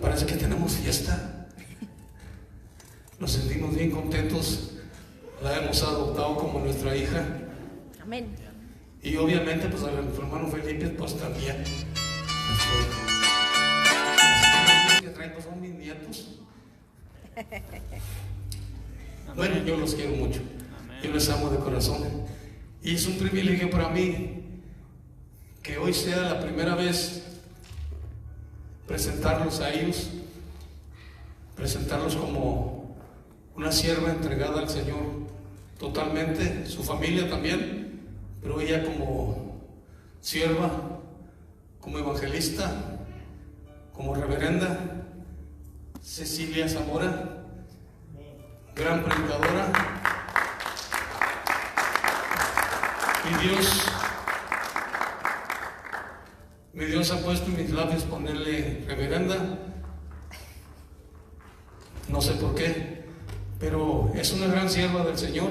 Parece que tenemos fiesta. Nos sentimos bien contentos. La hemos adoptado como nuestra hija. Amén. Y obviamente pues a nuestro hermano Felipe pues también. Los que traen pues son mis nietos. Bueno, yo los quiero mucho. Yo les amo de corazón. Y es un privilegio para mí que hoy sea la primera vez presentarlos a ellos, presentarlos como una sierva entregada al Señor totalmente, su familia también, pero ella como sierva, como evangelista, como reverenda, Cecilia Zamora, gran predicadora. Mi Dios ha puesto en mis labios ponerle reverenda. No sé por qué, pero es una gran sierva del Señor.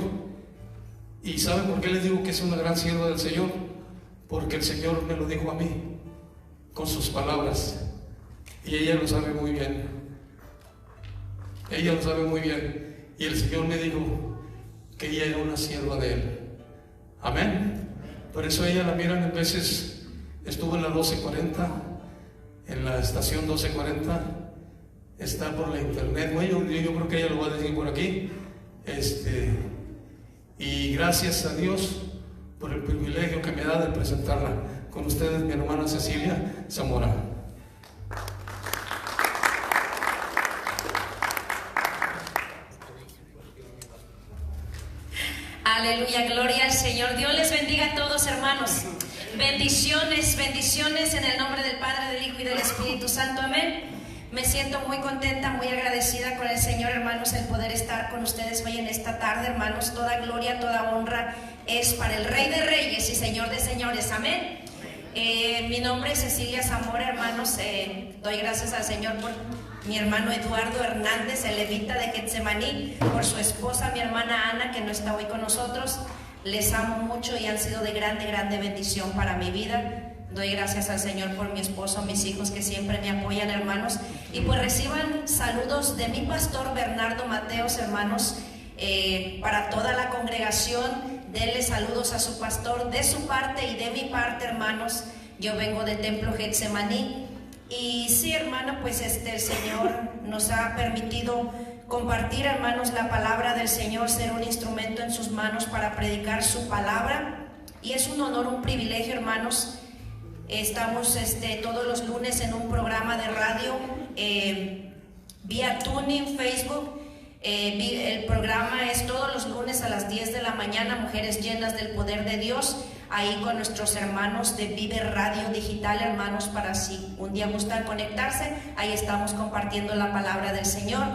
¿Y saben por qué les digo que es una gran sierva del Señor? Porque el Señor me lo dijo a mí con sus palabras, y ella lo sabe muy bien. Ella lo sabe muy bien. Y el Señor me dijo que ella era una sierva de Él. Amén. Por eso ella la miran en veces. Estuvo en la 1240, en la estación 1240. Está por la internet. Bueno, yo creo que ella lo va a decir por aquí. Y gracias a Dios por el privilegio que me da de presentarla con ustedes, mi hermana Cecilia Zamora. Aleluya, gloria al Señor. Dios les bendiga a todos, hermanos. Bendiciones, bendiciones en el nombre del Padre, del Hijo y del Espíritu Santo. Amén. Me siento muy contenta, muy agradecida con el Señor, hermanos, el poder estar con ustedes hoy en esta tarde, hermanos. Toda gloria, toda honra es para el Rey de Reyes y Señor de Señores. Amén. Mi nombre es Cecilia Zamora, hermanos. Doy gracias al Señor por mi hermano Eduardo Hernández, el levita de Getsemaní, por su esposa, mi hermana Ana, que no está hoy con nosotros. Les amo mucho y han sido de grande, grande bendición para mi vida. Doy gracias al Señor por mi esposo, mis hijos que siempre me apoyan, hermanos. Y pues reciban saludos de mi pastor Bernardo Mateos, hermanos, para toda la congregación. Denle saludos a su pastor de su parte y de mi parte, hermanos. Yo vengo del templo Getsemaní. Y sí, hermano, pues el Señor nos ha permitido compartir, hermanos, la palabra del Señor, ser un instrumento en sus manos para predicar su palabra. Y es un honor, un privilegio, hermanos. Estamos todos los lunes en un programa de radio vía Tuning, Facebook. El programa es todos los lunes a las 10 de la mañana, Mujeres Llenas del Poder de Dios, ahí con nuestros hermanos de Vive Radio Digital, hermanos, para si un día gustan conectarse, ahí estamos compartiendo la palabra del Señor.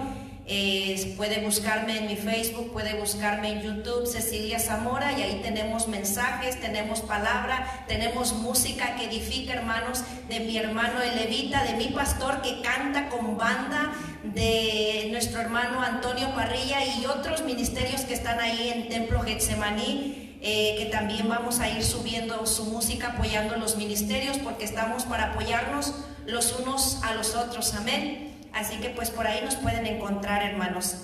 Puede buscarme en mi Facebook, puede buscarme en YouTube, Cecilia Zamora, y ahí tenemos mensajes, tenemos palabra, tenemos música que edifica, hermanos, de mi hermano el levita, de mi pastor que canta con banda, de nuestro hermano Antonio Parrilla y otros ministerios que están ahí en Templo Getsemaní, que también vamos a ir subiendo su música, apoyando los ministerios, porque estamos para apoyarnos los unos a los otros. Amén. Así que pues por ahí nos pueden encontrar, hermanos.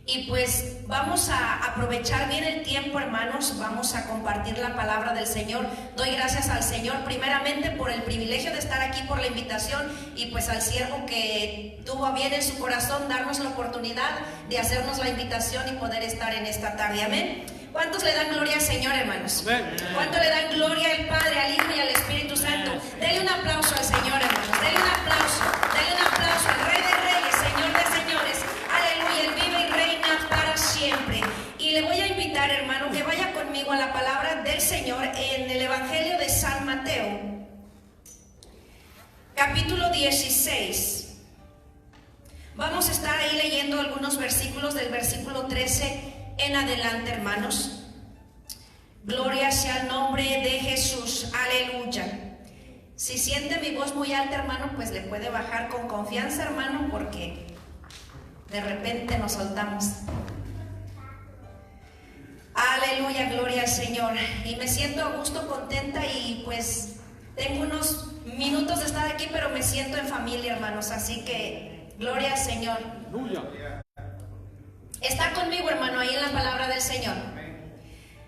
Y pues vamos a aprovechar bien el tiempo, hermanos. Vamos a compartir la palabra del Señor. Doy gracias al Señor primeramente por el privilegio de estar aquí, por la invitación, y pues al siervo que tuvo a bien en su corazón darnos la oportunidad de hacernos la invitación y poder estar en esta tarde. Amén. ¿Cuántos le dan gloria al Señor, hermanos? ¿Cuánto le dan gloria al Padre, al Hijo y al Espíritu Santo? Denle un aplauso al Señor, hermanos. Denle un aplauso al Rey de Reyes, Señor de Señores. Aleluya, Él vive y reina para siempre. Y le voy a invitar, hermano, que vaya conmigo a la palabra del Señor en el Evangelio de San Mateo, capítulo 16. Vamos a estar ahí leyendo algunos versículos del versículo 13 en adelante, hermanos. Gloria sea el nombre de Jesús. Aleluya. Si siente mi voz muy alta, hermano, pues le puede bajar con confianza, hermano, porque de repente nos soltamos. Aleluya, gloria al Señor. Y me siento a gusto, contenta y pues Tengo unos minutos de estar aquí, pero me siento en familia, hermanos, así que gloria al Señor. Está conmigo, hermano, ahí en la palabra del Señor.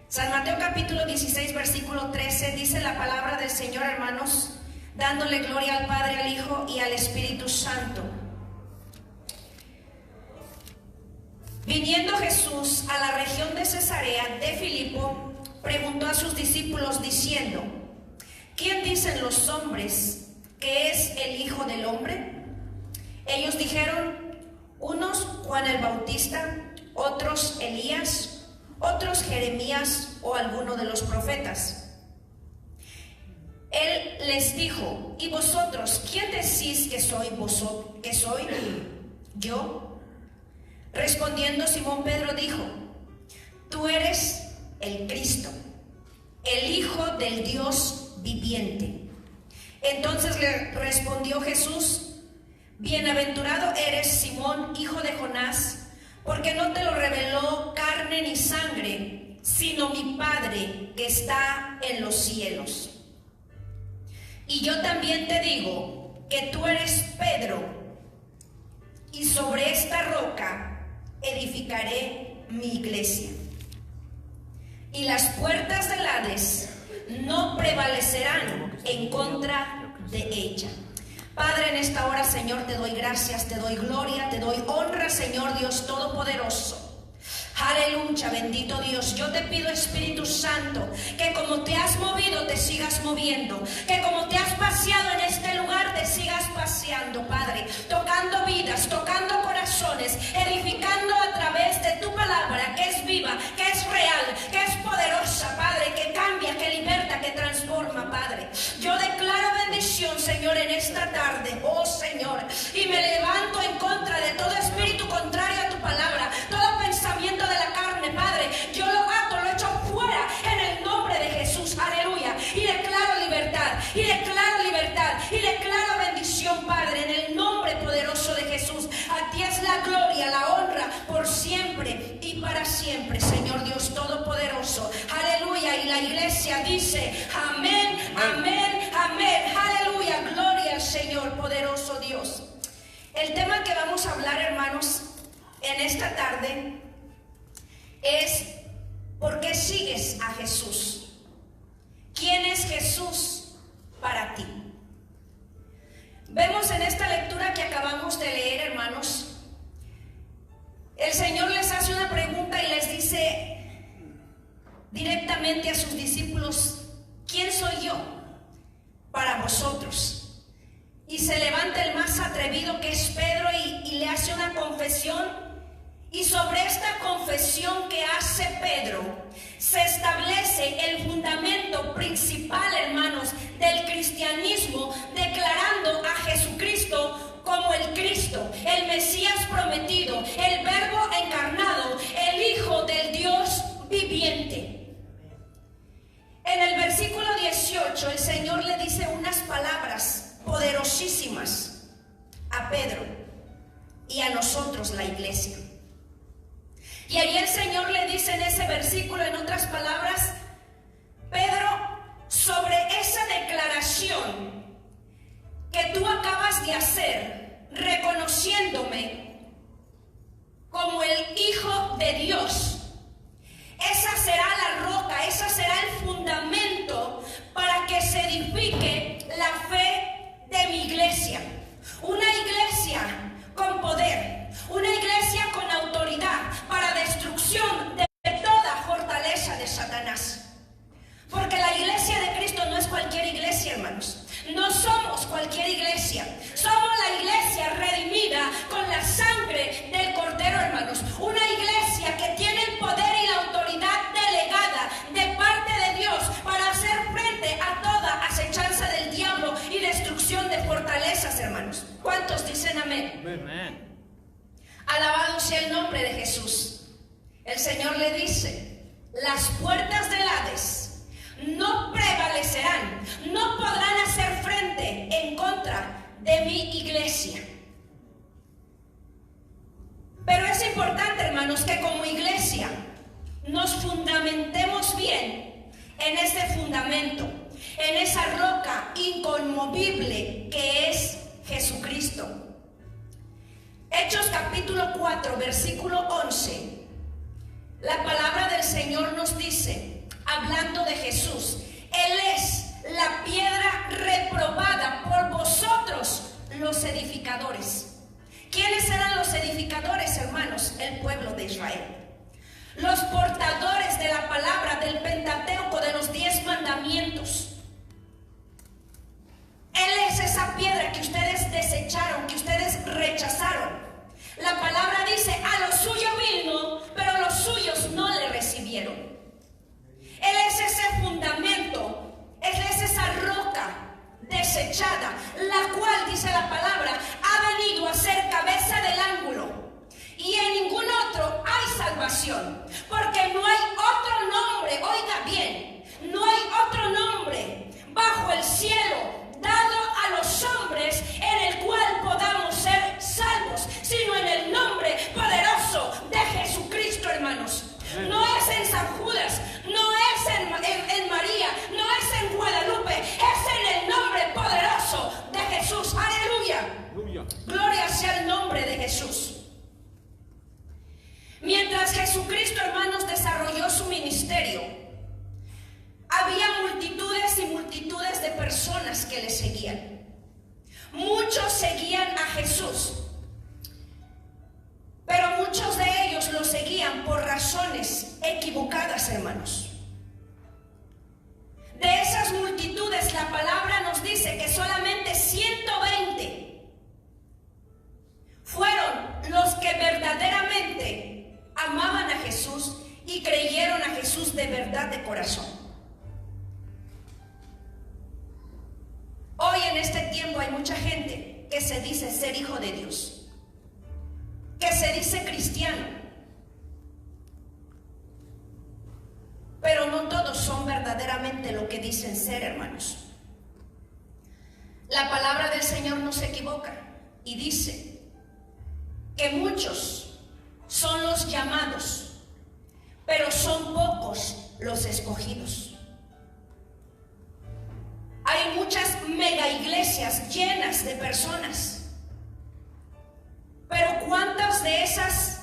San Mateo capítulo 16, versículo 13, dice la palabra del Señor, hermanos, dándole gloria al Padre, al Hijo y al Espíritu Santo. Viniendo Jesús a la región de Cesarea de Filipo, preguntó a sus discípulos diciendo: ¿quién dicen los hombres que es el Hijo del Hombre? Ellos dijeron: unos Juan el Bautista, otros Elías, otros Jeremías o alguno de los profetas. Él les dijo: ¿y vosotros quién decís que soy yo? Respondiendo Simón Pedro dijo: tú eres el Cristo, el Hijo del Dios viviente. Entonces le respondió Jesús: bienaventurado eres, Simón, hijo de Jonás, porque no te lo reveló carne ni sangre, sino mi Padre que está en los cielos. Y yo también te digo que tú eres Pedro, y sobre esta roca edificaré mi iglesia, y las puertas del Hades no prevalecerán en contra de ella. Padre, en esta hora, Señor, te doy gracias, te doy gloria, te doy honra, Señor Dios Todopoderoso. Aleluya, bendito Dios. Yo te pido, Espíritu Santo, que como te has movido, te sigas moviendo, que como te has paseado en este lugar, te sigas paseando, Padre, tocando vidas, tocando corazones, edificando a través de tu palabra, que es viva, que es real, que es poderosa, Padre, que cambia, que liberta, que transforma, Padre. Yo declaro bendición, Señor, en esta tarde, oh Señor, y me levanto en contra de todo espíritu contrario a tu palabra, todo pensamiento de la carne, Padre. Yo lo ato, lo echo fuera en el nombre de Jesús, aleluya. Y declaro libertad, y declaro libertad, y declaro bendición, Padre, en el nombre poderoso de Jesús. A ti es la gloria, la honra, por siempre y para siempre, Señor Dios Todopoderoso, aleluya. Y la iglesia dice: amén, amén, amén, aleluya, gloria al Señor, poderoso Dios. El tema que vamos a hablar, hermanos, en esta tarde es: ¿por qué sigues a Jesús? ¿Quién es Jesús para ti? Vemos en esta lectura que acabamos de leer, hermanos, el Señor les hace una pregunta y les dice directamente a sus discípulos: ¿quién soy yo para vosotros? Y se levanta el más atrevido, que es Pedro, y le hace una confesión. Y sobre esta confesión que hace Pedro se establece el fundamento principal, hermanos, del cristianismo, declarando a Jesucristo como el Cristo, el Mesías prometido, el Verbo encarnado, el Hijo del Dios viviente. En el versículo 18 el Señor le dice unas palabras poderosísimas a Pedro y a nosotros, la iglesia. Y ahí el Señor le dice en ese versículo, en otras palabras: Pedro, sobre esa declaración que tú acabas de hacer, reconociéndome como el Hijo de Dios, esa será la roca, esa será el fundamento para que se edifique la fe de mi iglesia. Una iglesia con poder, una iglesia con autoridad para destrucción de toda fortaleza de Satanás. Porque la iglesia de Cristo no es cualquier iglesia, hermanos. No somos cualquier iglesia. Somos la iglesia redimida con la sangre del Cordero, hermanos. Una iglesia que tiene el poder y la autoridad delegada de parte de Dios para hacer frente a toda acechanza del diablo y destrucción de fortalezas, hermanos. ¿Cuántos dicen amén? Amén. Alabado sea el nombre de Jesús. El Señor le dice: las puertas del Hades no prevalecerán, no podrán hacer frente en contra de mi iglesia. Pero es importante, hermanos, que como iglesia nos fundamentemos bien en este fundamento. en esa roca inconmovible que es Jesucristo. Hechos capítulo 4, versículo 11. La palabra del Señor nos dice, hablando de Jesús, Él es la piedra reprobada por vosotros, los edificadores. ¿Quiénes eran los edificadores, hermanos? El pueblo de Israel. Los portadores de la palabra, del Pentateuco, de los 10 mandamientos. Él es esa piedra que ustedes desecharon, que ustedes rechazaron. La palabra dice, a lo suyo vino, pero los suyos no le recibieron. Él es ese fundamento, Él es esa roca desechada, la cual, dice la palabra, ha venido a ser cabeza del ángulo. Y en ningún otro hay salvación, porque no hay otro nombre, oiga bien, no hay otro nombre bajo el cielo dado a los hombres en el cual podamos ser salvos, sino en el nombre poderoso de Jesucristo, hermanos. No es en San Judas, no es en María, no es en Guadalupe, es en el nombre poderoso de Jesús. Aleluya. Gloria sea el nombre de Jesús. Mientras Jesucristo, hermanos, desarrolló su ministerio, había multitudes y multitudes de personas que le seguían. Muchos seguían a Jesús, pero muchos de ellos lo seguían por razones equivocadas, hermanos. De esas multitudes, la palabra nos dice que solamente 120 fueron los que verdaderamente amaban a Jesús y creyeron a Jesús de verdad de corazón. Hoy en este tiempo hay mucha gente que se dice ser hijo de Dios, que se dice cristiano, pero no todos son verdaderamente lo que dicen ser, hermanos. La palabra del Señor no se equivoca y dice que muchos son los llamados, pero son pocos los escogidos. Hay muchas mega iglesias llenas de personas, pero ¿cuántas de esas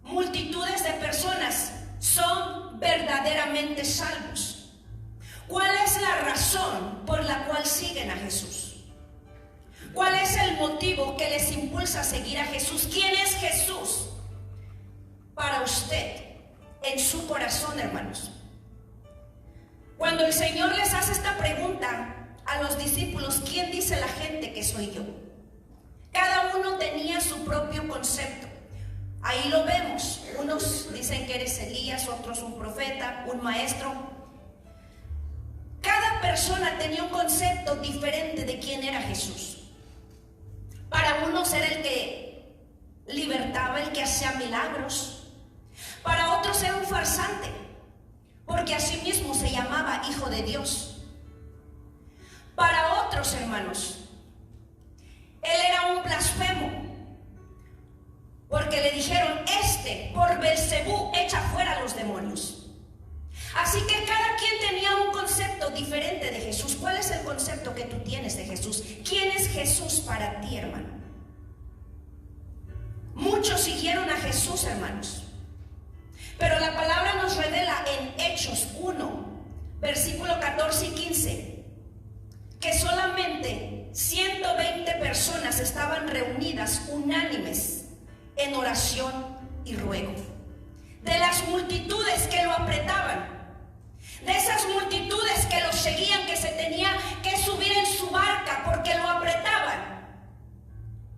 multitudes de personas son verdaderamente salvos? ¿Cuál es la razón por la cual siguen a Jesús? ¿Cuál es el motivo que les impulsa a seguir a Jesús? ¿Quién es Jesús para usted en su corazón, hermanos? Cuando el Señor les hace esta pregunta a los discípulos, ¿quién dice la gente que soy yo? Cada uno tenía su propio concepto. Ahí lo vemos. Unos dicen que eres Elías, otros un profeta, un maestro. Cada persona tenía un concepto diferente de quién era Jesús. Para unos era el que libertaba, el que hacía milagros. Para otros era un farsante, porque así mismo se llamaba Hijo de Dios. Para otros, hermanos, Él era un blasfemo, porque le dijeron, por Belcebú echa fuera a los demonios. Así que cada quien tenía un concepto diferente de Jesús. ¿Cuál es el concepto que tú tienes de Jesús? ¿Quién es Jesús para ti, hermano? Muchos siguieron a Jesús, hermanos, pero la palabra nos revela en Hechos 1, versículo 14 y 15, que solamente 120 personas estaban reunidas unánimes en oración y ruego. De las multitudes que lo apretaban, de esas multitudes que lo seguían, que se tenía que subir en su barca porque lo apretaban,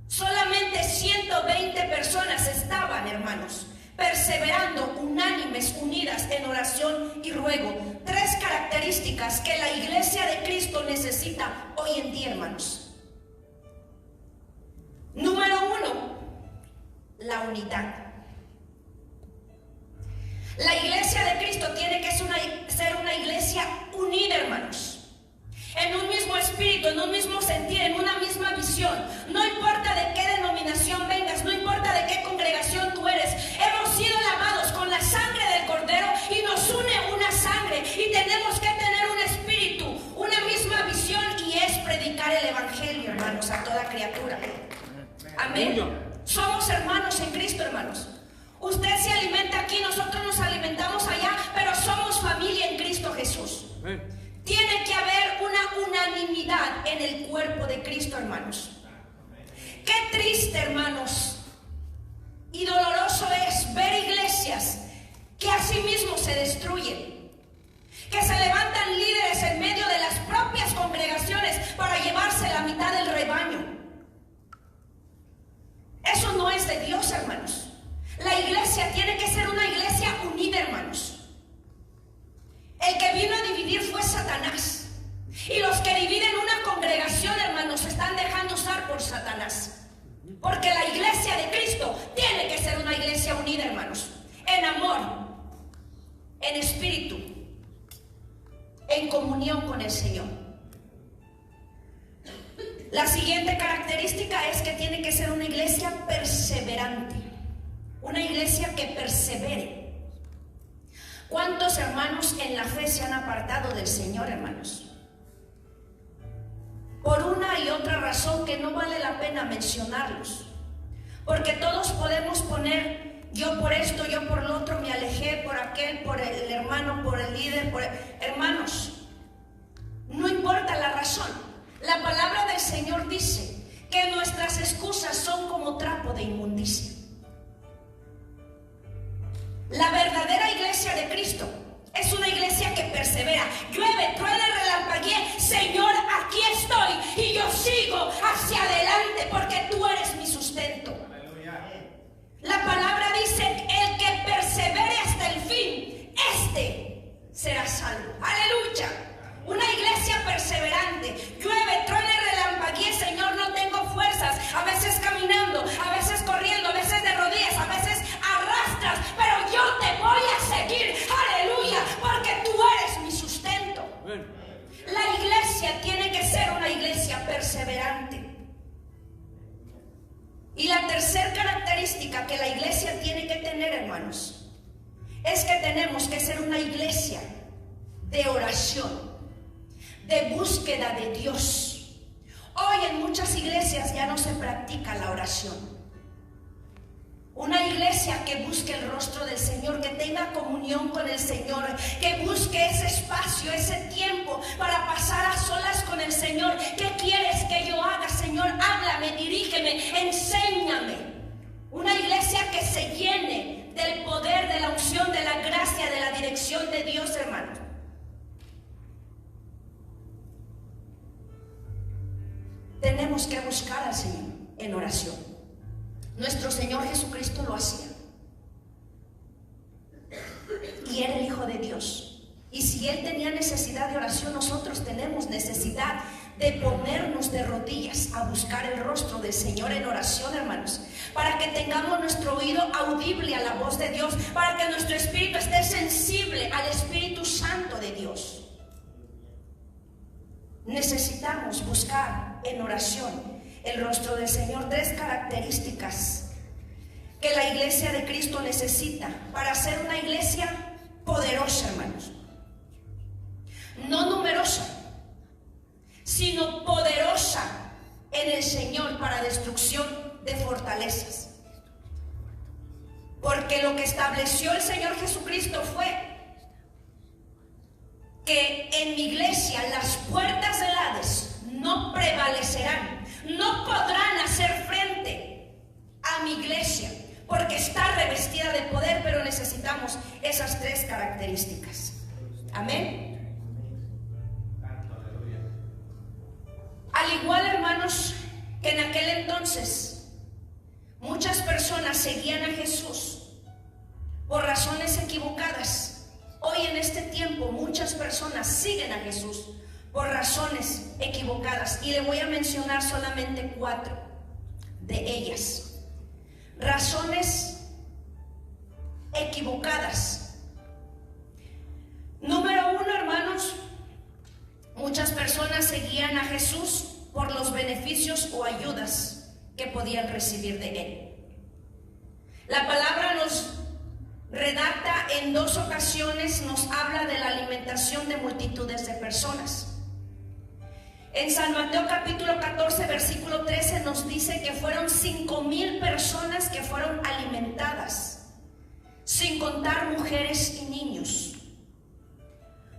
solamente 120 personas estaban, hermanos, perseverando, unánimes, unidas en oración y ruego. 3 características que la iglesia de Cristo necesita hoy en día, hermanos. Número 1, la unidad. La iglesia de Cristo tiene que ser una iglesia unida, hermanos, en un mismo espíritu, en un mismo sentir, en una misma visión. No importa de qué denominación vengas, no importa de qué congregación tú eres, hemos sido lavados con la sangre del Cordero y nos une una sangre, y tenemos que tener un espíritu, una Amén. Somos hermanos en Cristo, hermanos. Usted se alimenta aquí, nosotros nos alimentamos allá, pero somos familia en Cristo Jesús. Tiene que haber una unanimidad en el cuerpo de Cristo, hermanos. Qué triste, hermanos, y doloroso es ver iglesias que a sí mismos se destruyen, que se levantan líderes en medio de las propias congregaciones para llevarse la mitad del rebaño. Eso no es de Dios, hermanos. La iglesia tiene que ser una iglesia unida, hermanos. El que vino a dividir fue Satanás. Y los que dividen una congregación, hermanos, se están dejando usar por Satanás. Porque la iglesia de Cristo tiene que ser una iglesia unida, hermanos. En amor, en espíritu, en comunión con el Señor. La siguiente característica es que tiene que ser una iglesia perseverante. Una iglesia que persevere. ¿Cuántos hermanos en la fe se han apartado del Señor, hermanos? Por una y otra razón que no vale la pena mencionarlos. Porque todos podemos poner, yo por esto, yo por lo otro, me alejé, por aquel, por el hermano, por el líder, hermanos, no importa la razón. La palabra del Señor dice que nuestras excusas son como trapo de inmundicia. La verdadera iglesia de Cristo es una iglesia que persevera. Llueve, truene, relampaguee, Señor, aquí estoy y yo sigo hacia adelante porque tú eres mi sustento. La palabra dice, el que persevere hasta el fin, este será salvo. Aleluya. Una iglesia perseverante. Llueve, truene, relampaguee, Señor, no tengo fuerzas. A veces caminando, a veces corriendo, a veces de rodillas, a veces arrastras, pero yo te voy a seguir. Aleluya, porque tú eres mi sustento. La iglesia tiene que ser una iglesia perseverante. Y la tercera característica que la iglesia tiene que tener, hermanos, es que tenemos que ser una iglesia de oración, de búsqueda de Dios. Hoy en muchas iglesias ya no se practica la oración. Una iglesia que busque el rostro del Señor, que tenga comunión con el Señor, que busque ese espacio, ese tiempo para pasar a solas con el Señor. ¿Qué quieres que yo haga, Señor? Háblame, dirígeme, enséñame. Una iglesia que se llene del poder, de la unción, de la gracia, de la dirección de Dios, hermano. Tenemos que buscar al Señor en oración. Nuestro Señor Jesucristo lo hacía. Y era el Hijo de Dios. Y si Él tenía necesidad de oración, nosotros tenemos necesidad de ponernos de rodillas a buscar el rostro del Señor en oración, hermanos. Para que tengamos nuestro oído audible a la voz de Dios. Para que nuestro espíritu esté sensible al Espíritu Santo de Dios. Necesitamos buscar en oración el rostro del Señor. 3 características que la iglesia de Cristo necesita para ser una iglesia poderosa, hermanos. No numerosa, sino poderosa en el Señor para destrucción de fortalezas. Porque lo que estableció el Señor Jesucristo fue que en mi iglesia las puertas del Hades no prevalecerán. No podrán hacer frente a mi iglesia porque está revestida de poder, pero necesitamos esas 3 características. Amén. Al igual, hermanos, que en aquel entonces muchas personas seguían a Jesús por razones equivocadas. Hoy en este tiempo muchas personas siguen a Jesús por razones equivocadas, y le voy a mencionar solamente 4 de ellas. Razones equivocadas. Número 1, hermanos, muchas personas seguían a Jesús por los beneficios o ayudas que podían recibir de Él. La palabra nos redacta en 2 ocasiones, nos habla de la alimentación de multitudes de personas. En San Mateo capítulo 14, versículo 13 nos dice que fueron 5,000 personas que fueron alimentadas, sin contar mujeres y niños,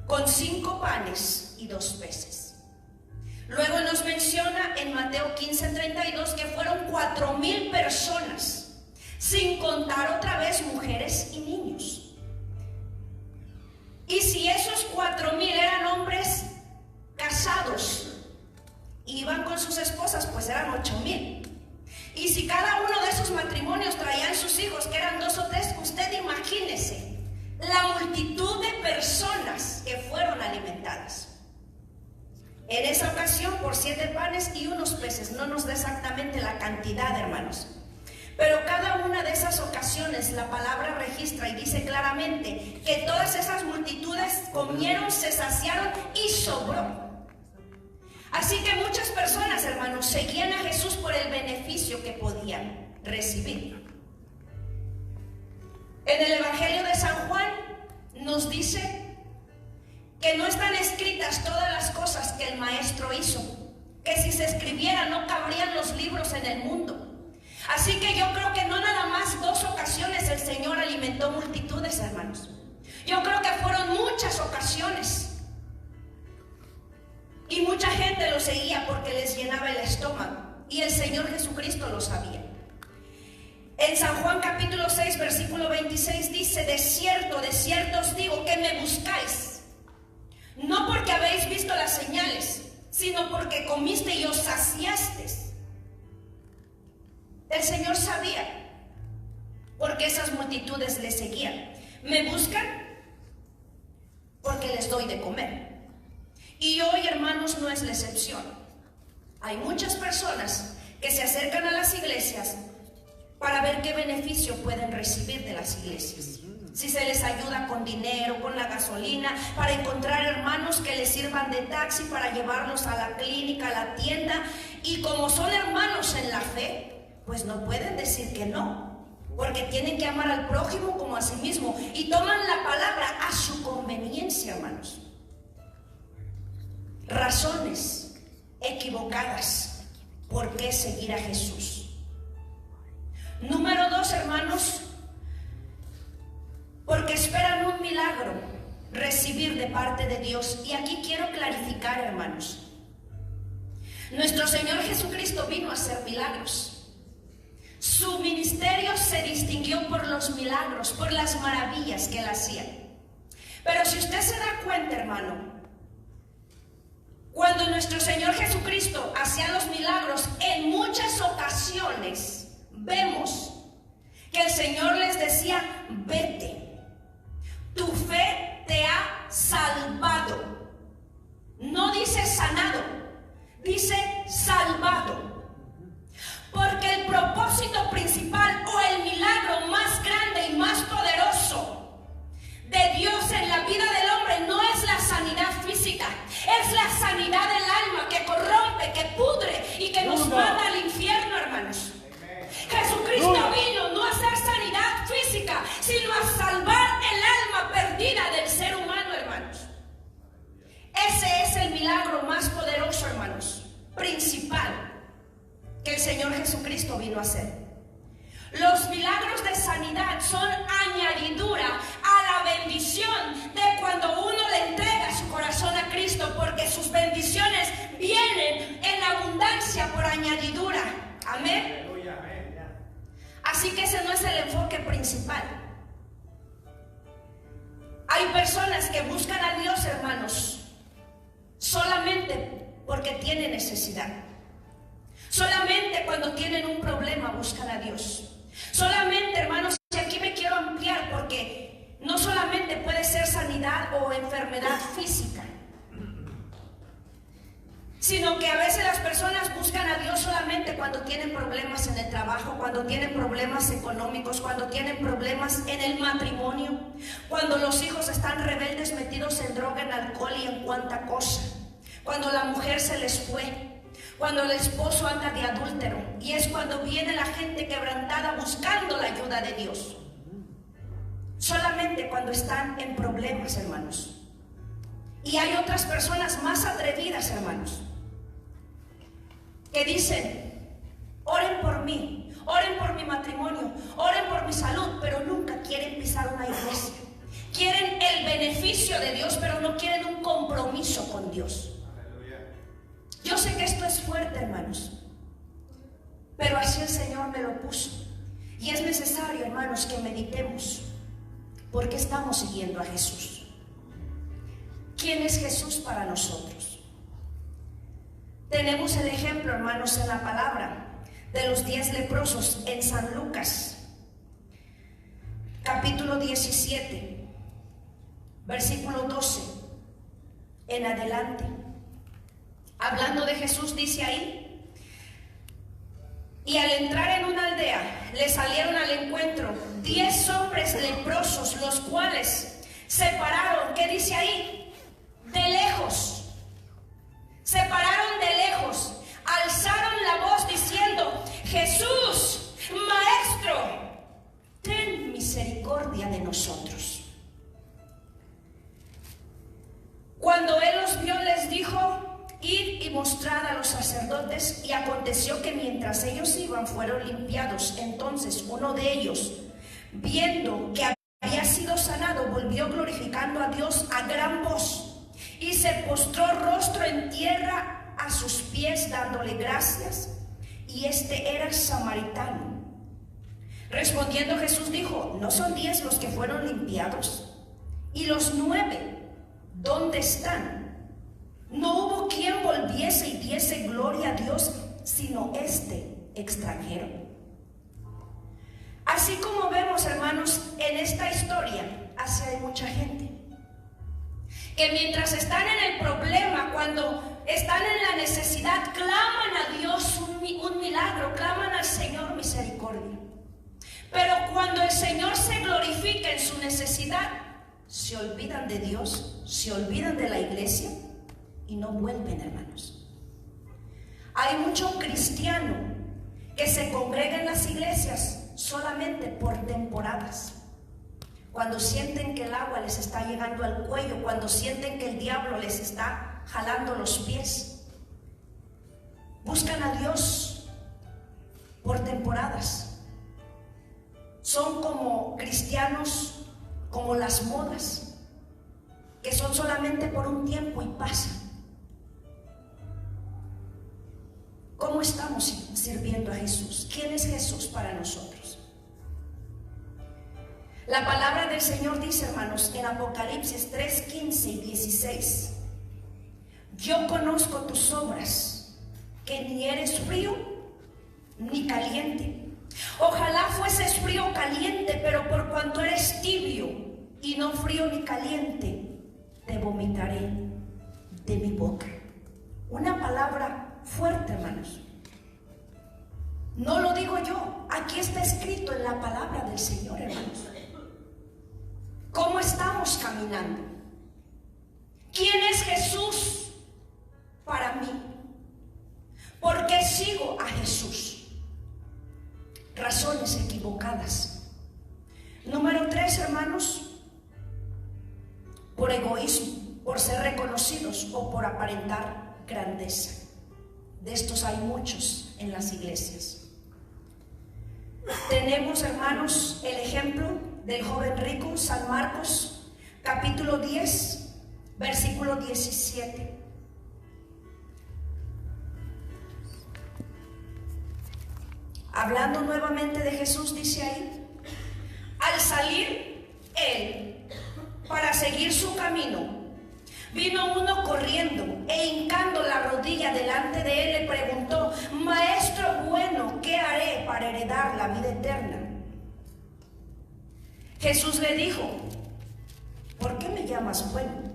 con 5 panes y 2 peces. Luego nos menciona en Mateo 15:32 que fueron 4,000 personas, sin contar otra vez mujeres y niños. Y si esos 4,000 eran hombres casados, iban con sus esposas, pues eran 8,000. Y si cada uno de esos matrimonios traían sus hijos, que eran 2 o 3, usted imagínese la multitud de personas que fueron alimentadas. En esa ocasión por 7 panes y unos peces. No nos da exactamente la cantidad, hermanos, pero cada una de esas ocasiones la palabra registra y dice claramente que todas esas multitudes comieron, se saciaron y sobró. Así que muchas personas, hermanos, seguían a Jesús por el beneficio que podían recibir. En el Evangelio de San Juan nos dice que no están escritas todas las cosas que el Maestro hizo, que si se escribieran no cabrían los libros en el mundo. Así que yo creo que no nada más 2 ocasiones el Señor alimentó multitudes, hermanos. Yo creo que fueron muchas ocasiones. Y mucha gente lo seguía porque les llenaba el estómago. Y el Señor Jesucristo lo sabía. En San Juan capítulo 6, versículo 26 dice: de cierto os digo que me buscáis, no porque habéis visto las señales, sino porque comiste y os saciasteis. El Señor sabía, porque esas multitudes le seguían. Me buscan porque les doy de comer. Y hoy, hermanos, no es la excepción. Hay muchas personas que se acercan a las iglesias para ver qué beneficio pueden recibir de las iglesias. Si se les ayuda con dinero, con la gasolina, para encontrar hermanos que les sirvan de taxi para llevarlos a la clínica, a la tienda. Y como son hermanos en la fe, pues no pueden decir que no, porque tienen que amar al prójimo como a sí mismo. Y toman la palabra a su conveniencia, hermanos. Razones equivocadas por qué seguir a Jesús. Número 2, hermanos, porque esperan un milagro recibir de parte de Dios. Y aquí quiero clarificar, hermanos, nuestro Señor Jesucristo vino a hacer milagros. Su ministerio se distinguió por los milagros, por las maravillas que Él hacía. Pero si usted se da cuenta, hermano, cuando nuestro Señor Jesucristo hacía los milagros, en muchas ocasiones vemos que el Señor les decía: vete, tu fe te ha salvado. No dice sanado, dice salvado. Porque el propósito principal o el milagro más grande y más poderoso de Dios en la vida del hombre no es la sanidad física, es la sanidad del alma que corrompe, que pudre y que nos manda al infierno, hermanos. Jesucristo vino no a hacer sanidad física, sino a salvar el alma perdida del ser humano, hermanos. Ese es el milagro más poderoso, hermanos, principal que el Señor Jesucristo vino a hacer. Los milagros de sanidad son añadidura a la bendición de cuando uno le entrega su corazón a Cristo, porque sus bendiciones vienen en abundancia por añadidura. Amén. Así que ese no es el enfoque principal. Hay personas que buscan a Dios, hermanos, solamente porque tienen necesidad. Solamente cuando tienen un problema buscan a Dios. Solamente, hermanos, y aquí me quiero ampliar, porque no solamente puede ser sanidad o enfermedad física, sino que a veces las personas buscan a Dios solamente cuando tienen problemas en el trabajo, cuando tienen problemas económicos, cuando tienen problemas en el matrimonio, cuando los hijos están rebeldes, metidos en droga, en alcohol y en cuanta cosa, cuando la mujer se les fue, cuando el esposo anda de adúltero, y es cuando viene la gente quebrantada buscando la ayuda de Dios. Solamente cuando están en problemas, hermanos. Y hay otras personas más atrevidas, hermanos, que dicen, oren por mí, oren por mi matrimonio, oren por mi salud, pero nunca quieren pisar una iglesia. Quieren el beneficio de Dios, pero no quieren un compromiso con Dios. Yo sé que esto es fuerte, hermanos, pero así el Señor me lo puso. Y es necesario, hermanos, que meditemos. ¿Por qué estamos siguiendo a Jesús? ¿Quién es Jesús para nosotros? Tenemos el ejemplo, hermanos, en la palabra de los 10 leprosos en San Lucas, capítulo 17, versículo 12 en adelante. Hablando de Jesús, dice ahí: y al entrar en una aldea, le salieron al encuentro 10 hombres leprosos, los cuales se pararon, ¿qué dice ahí? De lejos. Se pararon de lejos, alzaron la voz diciendo: Jesús, Maestro, ten misericordia de nosotros. Cuando él los vio, les dijo: id y mostrad a los sacerdotes. Y aconteció que mientras ellos iban, fueron limpiados. Entonces uno de ellos, viendo que había sido sanado, volvió glorificando a Dios a gran voz, y se postró rostro en tierra a sus pies, dándole gracias. Y este era samaritano. Respondiendo Jesús dijo: ¿no son 10 los que fueron limpiados? ¿Y los 9 dónde están? No hubo quien volviese y diese gloria a Dios, sino este extranjero. Así como vemos, hermanos, en esta historia, así hay mucha gente que mientras están en el problema, cuando están en la necesidad, claman a Dios un milagro, claman al Señor misericordia. Pero cuando el Señor se glorifica en su necesidad, se olvidan de Dios, se olvidan de la iglesia y no vuelven, hermanos. Hay mucho cristiano que se congrega en las iglesias solamente por temporadas. Cuando sienten que el agua les está llegando al cuello, cuando sienten que el diablo les está jalando los pies, buscan a Dios por temporadas. Son como cristianos, como las modas, que son solamente por un tiempo y pasan. ¿Cómo estamos sirviendo a Jesús? ¿Quién es Jesús para nosotros? La palabra del Señor dice, hermanos, en Apocalipsis 3, 15 y 16: yo conozco tus obras, que ni eres frío ni caliente. Ojalá fueses frío o caliente, pero por cuanto eres tibio y no frío ni caliente, te vomitaré de mi boca. Una palabra fuerte, hermanos. No lo digo yo, aquí está escrito en la palabra del Señor, hermanos. ¿Cómo estamos caminando? ¿Quién es Jesús para mí? ¿Por qué sigo a Jesús? Razones equivocadas. Número 3, hermanos, por egoísmo, por ser reconocidos o por aparentar grandeza. De estos hay muchos en las iglesias. Tenemos, hermanos, el ejemplo del joven rico, San Marcos, capítulo 10, versículo 17. Hablando nuevamente de Jesús, dice ahí: al salir él para seguir su camino, vino uno corriendo e hincando la rodilla delante de él le preguntó: Maestro bueno, ¿qué haré para heredar la vida eterna? Jesús le dijo: ¿por qué me llamas bueno?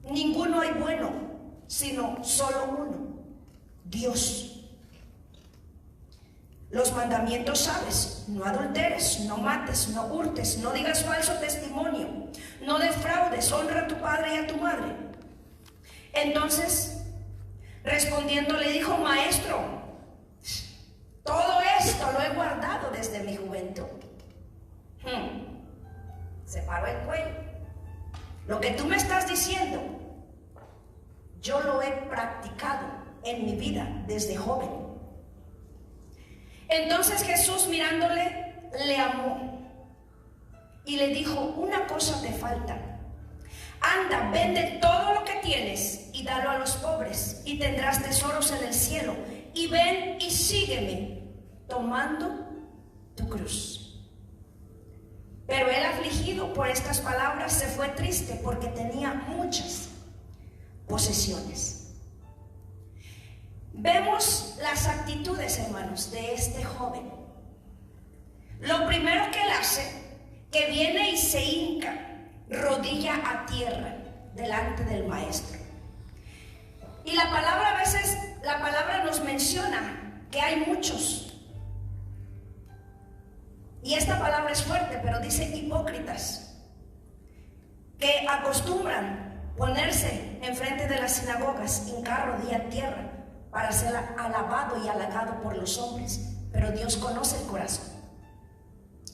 Ninguno hay bueno, sino solo uno, Dios. Los mandamientos sabes: no adulteres, no mates, no hurtes, no digas falso testimonio, no defraudes, honra a tu padre y a tu madre. Entonces, respondiendo, le dijo: Maestro, todo esto lo he guardado desde mi juventud. Se paró el cuello. Lo que tú me estás diciendo, yo lo he practicado en mi vida desde joven. Entonces Jesús, mirándole, le amó y le dijo: una cosa te falta. Anda, vende todo lo que tienes y dalo a los pobres, y tendrás tesoros en el cielo. Y ven y sígueme, tomando tu cruz. Pero él, afligido por estas palabras, se fue triste, porque tenía muchas posesiones. Vemos las actitudes, hermanos, de este joven. Lo primero que él hace, que viene y se hinca, rodilla a tierra delante del maestro. Y la palabra, a veces la palabra nos menciona que hay muchos, y esta palabra es fuerte, pero dice hipócritas, que acostumbran ponerse enfrente de las sinagogas, hincar rodilla a tierra para ser alabado y halagado por los hombres. Pero Dios conoce el corazón.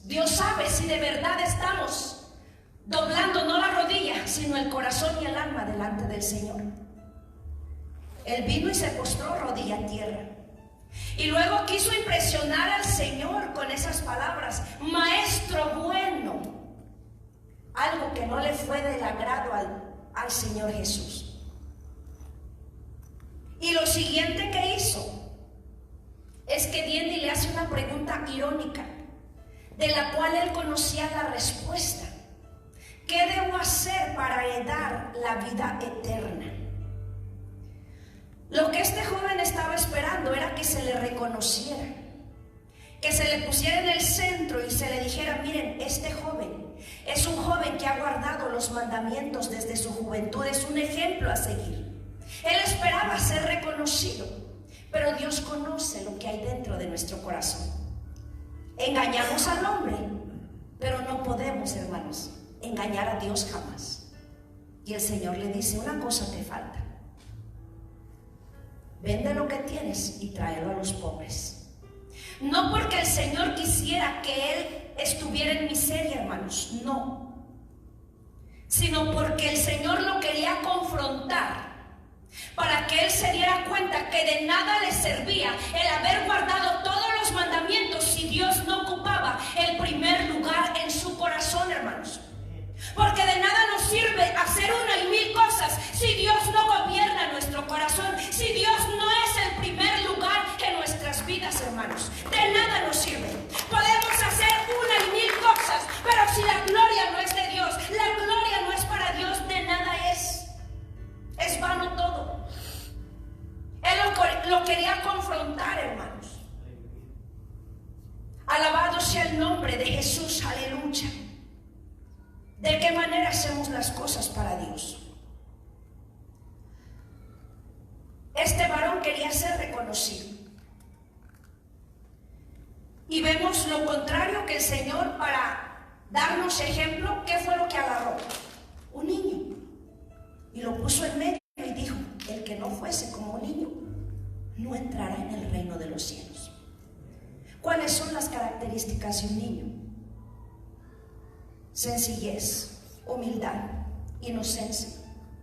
Dios sabe si de verdad estamos doblando no la rodilla, sino el corazón y el alma delante del Señor. Él vino y se postró rodilla a tierra, y luego quiso impresionar al Señor con esas palabras: maestro bueno. Algo que no le fue del agrado al Señor Jesús. Y lo siguiente que hizo es que viene y le hace una pregunta irónica, de la cual él conocía la respuesta: ¿qué debo hacer para heredar la vida eterna? Lo que este joven estaba esperando era que se le reconociera, que se le pusiera en el centro y se le dijera: miren, este joven es un joven que ha guardado los mandamientos desde su juventud, es un ejemplo a seguir. Él esperaba ser reconocido, pero Dios conoce lo que hay dentro de nuestro corazón. Engañamos al hombre, pero no podemos, hermanos, engañar a Dios jamás. Y el Señor le dice: una cosa te falta. Vende lo que tienes y tráelo a los pobres. No porque el Señor quisiera que él estuviera en miseria, hermanos, no, sino porque el Señor lo quería confrontar, para que él se diera cuenta que de nada le servía el haber guardado todos los mandamientos si Dios no ocupaba el primer lugar en su corazón, hermanos. Porque de nada nos sirve hacer una y mil cosas si Dios no gobierna nuestro corazón, si Dios no es el primer lugar en nuestras vidas, hermanos. De nada nos sirve. Podemos hacer una y mil cosas, pero si la gloria no es de Dios, la gloria no es para Dios, de nada es. Es vano todo. Él lo quería confrontar, hermanos. Alabado sea el nombre de Jesús, aleluya. ¿De qué manera hacemos las cosas para Dios? Este varón quería ser reconocido. Y vemos lo contrario que el Señor, para darnos ejemplo, ¿qué fue lo que agarró? Un niño. Y lo puso en medio y dijo: el que no fuese como un niño no entrará en el reino de los cielos. ¿Cuáles son las características de un niño? Sencillez, humildad, inocencia,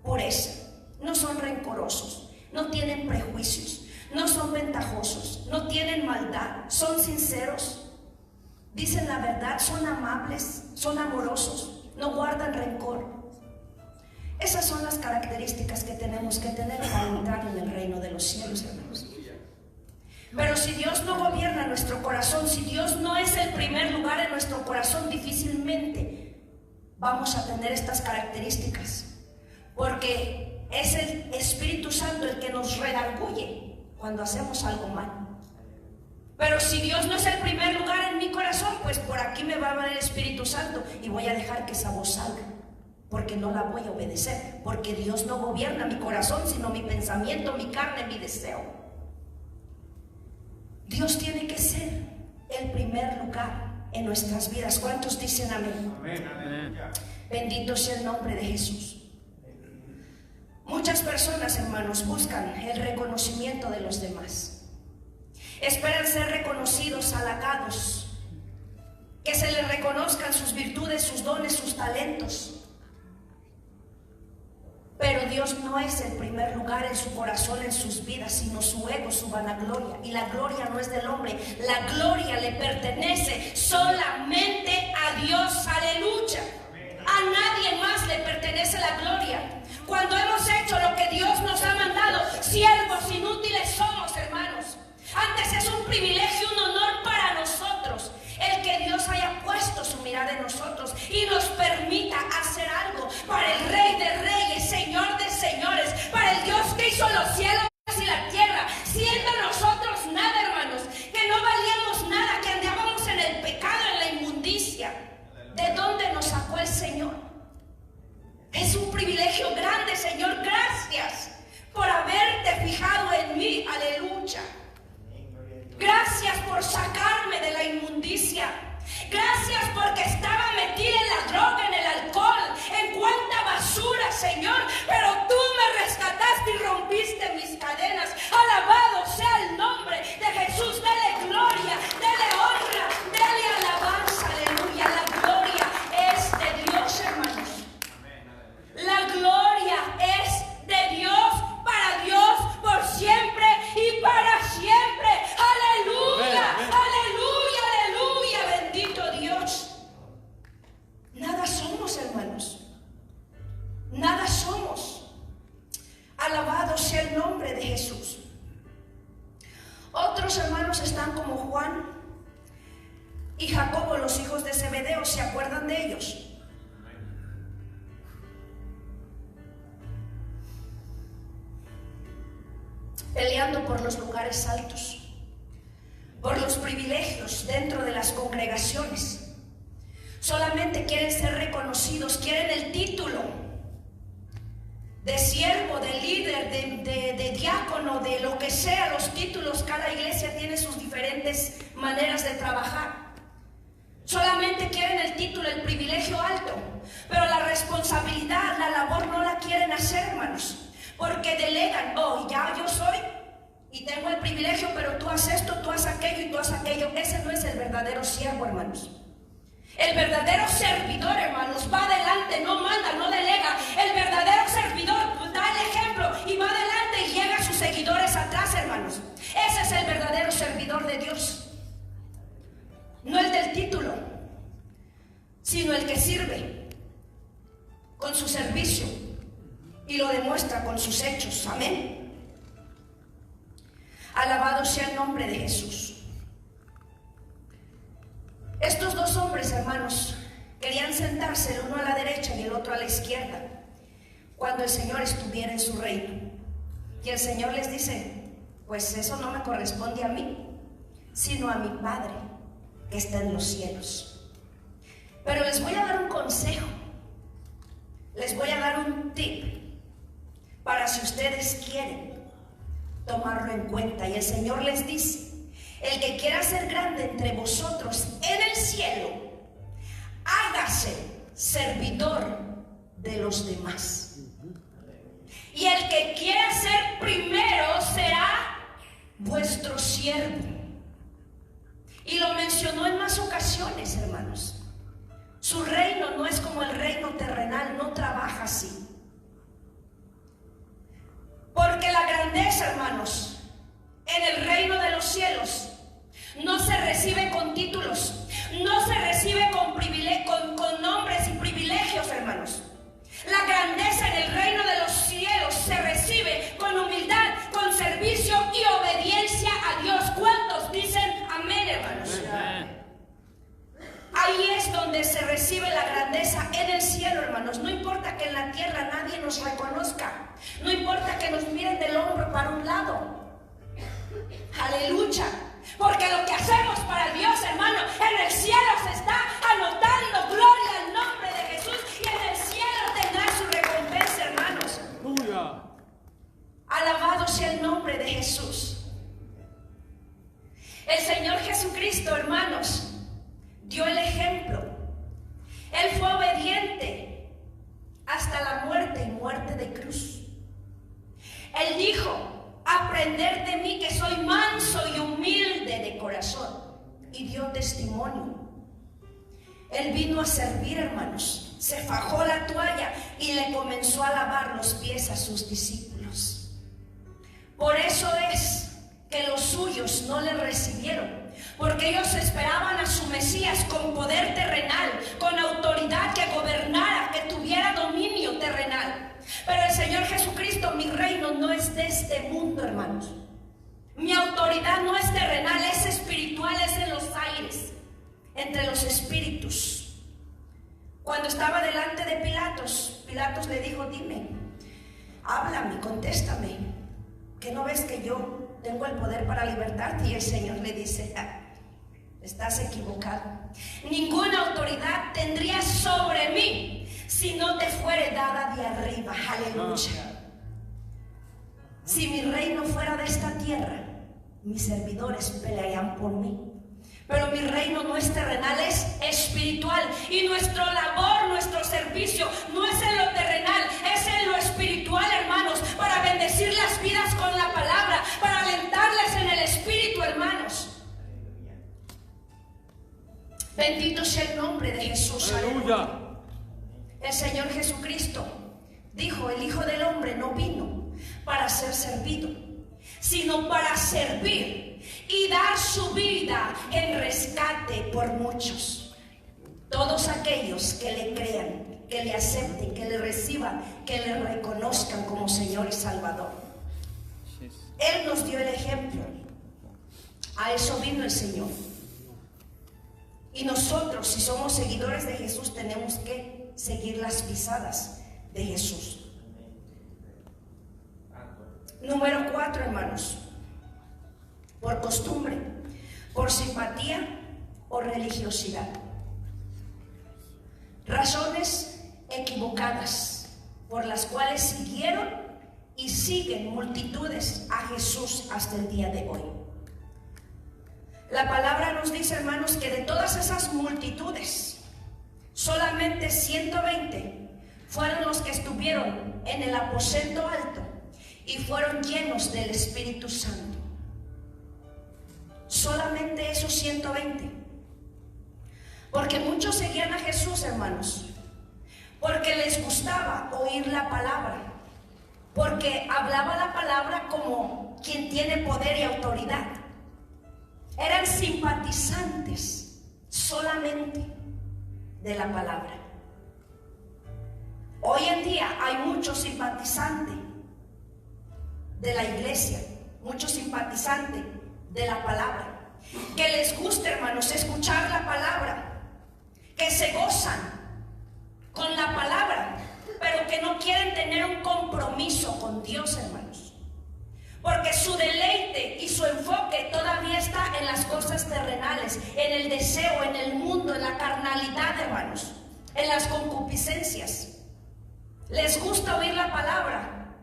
pureza. No son rencorosos, no tienen prejuicios, no son ventajosos, no tienen maldad, son sinceros, dicen la verdad, son amables, son amorosos, no guardan rencor. Esas son las características que tenemos que tener para entrar en el reino de los cielos, hermanos. Pero si Dios no gobierna nuestro corazón, si Dios no es el primer lugar en nuestro corazón, difícilmente vamos a tener estas características, porque es el Espíritu Santo el que nos redarguye cuando hacemos algo mal. Pero si Dios no es el primer lugar en mi corazón, pues por aquí me va a hablar el Espíritu Santo y voy a dejar que esa voz salga, porque no la voy a obedecer, porque Dios no gobierna mi corazón, sino mi pensamiento, mi carne, mi deseo. Dios tiene que ser el primer lugar en nuestras vidas. ¿Cuántos dicen amén? Amén, amén. Bendito sea el nombre de Jesús. Muchas personas, hermanos, buscan el reconocimiento de los demás. Esperan ser reconocidos, halagados, que se les reconozcan sus virtudes, sus dones, sus talentos. Pero Dios no es el primer lugar en su corazón, en sus vidas, sino su ego, su vanagloria. Y la gloria no es del hombre, la gloria le pertenece solamente a Dios. Aleluya. A nadie más le pertenece la gloria. Cuando hemos hecho lo que Dios nos ha mandado, siervos inútiles somos, hermanos. Antes es un privilegio, un honor para nosotros el que Dios haya puesto su mirada en nosotros y nos permita hacer algo para el Rey de Reyes, Señor de Señores, para el Dios que hizo los cielos y la tierra, siendo nosotros nada, hermanos, que no valíamos nada, que andábamos en el pecado, en la inmundicia. ¿De dónde nos sacó el Señor? Es un privilegio grande, Señor. Gracias por haberte fijado en mí. Aleluya. Gracias por sacarme de la inmundicia. Gracias porque estaba metida en la droga, en el alcohol, en cuánta basura, Señor. Pero tú me rescataste y rompiste mis cadenas. Alabado sea el nombre de Jesús. Dele gloria, dele honra, dele alabanza. Aleluya. La gloria es de Dios, hermanos. La gloria es de Dios, para Dios, por siempre y para siempre. Aleluya, aleluya, aleluya, bendito Dios. Nada somos, hermanos. Nada somos. Alabado sea el nombre de Jesús. Otros hermanos están como Juan y Jacobo, los hijos de Zebedeo. ¿Se acuerdan de ellos? Peleando por los lugares altos, por los privilegios dentro de las congregaciones. Solamente quieren ser reconocidos, quieren el título de siervo, de líder, de diácono, de lo que sea, los títulos. Cada iglesia tiene sus diferentes maneras de trabajar. Solamente quieren el título, el privilegio alto, pero la responsabilidad, la labor no la quieren hacer, hermanos. Porque delegan, oh, ya yo soy y tengo el privilegio, pero tú haces esto, tú haces aquello y tú haces aquello. Ese no es el verdadero siervo, hermanos. El verdadero servidor, hermanos, va adelante, no manda, no delega. El verdadero servidor pues, da el ejemplo y va adelante y llega a sus seguidores atrás, hermanos. Ese es el verdadero servidor de Dios. No el del título, sino el que sirve con su servicio y lo demuestra con sus hechos. Amén. Alabado sea el nombre de Jesús. Estos dos hombres, hermanos, querían sentarse el uno a la derecha y el otro a la izquierda cuando el Señor estuviera en su reino. Y el Señor les dice, pues eso no me corresponde a mí, sino a mi Padre que está en los cielos. Pero les voy a dar un consejo, les voy a dar un tip para si ustedes quieren tomarlo en cuenta. Y el Señor les dice, el que quiera ser grande entre vosotros en el cielo, hágase servidor de los demás. Y el que quiera ser primero será vuestro siervo. Y lo mencionó en más ocasiones, hermanos. Su reino no es como el reino terrenal, no trabaja así. Porque la grandeza, hermanos, en el reino de los cielos no se recibe con títulos, no se recibe con nombres y privilegios, hermanos. La grandeza en el reino de los cielos se recibe con humildad, con servicio y obediencia a Dios. ¿Cuántos dicen amén, hermanos? Ahí es donde se recibe la grandeza en el cielo, hermanos. No importa que en la tierra nadie nos reconozca. No importa que nos miren del hombro para un lado. Aleluya. Porque lo que hacemos para Dios, hermano, en el cielo se está anotando. Gloria al nombre de Jesús. Y en el cielo tendrá su recompensa, hermanos. Alabado sea el nombre de Jesús. El Señor Jesucristo, hermanos, dio el ejemplo. Él fue obediente hasta la muerte y muerte de cruz. Él dijo, aprended de mí que soy manso y humilde de corazón. Y dio testimonio. Él vino a servir, hermanos. se fajó la toalla y le comenzó a lavar los pies a sus discípulos. Por eso es que los suyos no le recibieron, porque ellos esperaban a su Mesías con poder terrenal, con autoridad, que gobernara, que tuviera dominio terrenal. Pero el Señor Jesucristo: mi reino no es de este mundo, hermanos. Mi autoridad no es terrenal, es espiritual, es en los aires, entre los espíritus. Cuando estaba delante de Pilatos, Pilatos le dijo: dime, háblame, contéstame, ¿que no ves que yo tengo el poder para libertarte? Y el Señor le dice: estás equivocado. Ninguna autoridad tendrías sobre mí si no te fuere dada de arriba. Aleluya. Si mi reino fuera de esta tierra, mis servidores pelearían por mí. Pero mi reino no es terrenal, es espiritual. Y nuestra labor, nuestro servicio no es en lo terrenal, es en lo espiritual, hermanos, para bendecir las vidas con la palabra, para alentarles en el espíritu, hermanos. Bendito sea el nombre de Jesús. Aleluya. El Señor Jesucristo dijo: el Hijo del Hombre no vino para ser servido, sino para servir y dar su vida en rescate por muchos. Todos aquellos que le crean, que le acepten, que le reciban, que le reconozcan como Señor y Salvador. Él nos dio el ejemplo. A eso vino el Señor. Y nosotros, si somos seguidores de Jesús, tenemos que seguir las pisadas de Jesús. Número 4, hermanos: por costumbre, por simpatía o religiosidad. Razones equivocadas por las cuales siguieron y siguen multitudes a Jesús hasta el día de hoy. La palabra nos dice, hermanos, que de todas esas multitudes, solamente 120 fueron los que estuvieron en el aposento alto y fueron llenos del Espíritu Santo. Solamente esos 120. Porque muchos seguían a Jesús, hermanos, porque les gustaba oír la palabra, porque hablaba la palabra como quien tiene poder y autoridad. Eran simpatizantes solamente de la palabra. Hoy en día hay muchos simpatizantes de la iglesia, muchos simpatizantes de la palabra, que les gusta, hermanos, escuchar la palabra, que se gozan con la palabra, pero que no quieren tener un compromiso con Dios, hermanos. Porque su deleite y su enfoque todavía está en las cosas terrenales, en el deseo, en el mundo, en la carnalidad, hermanos, en las concupiscencias. Les gusta oír la palabra,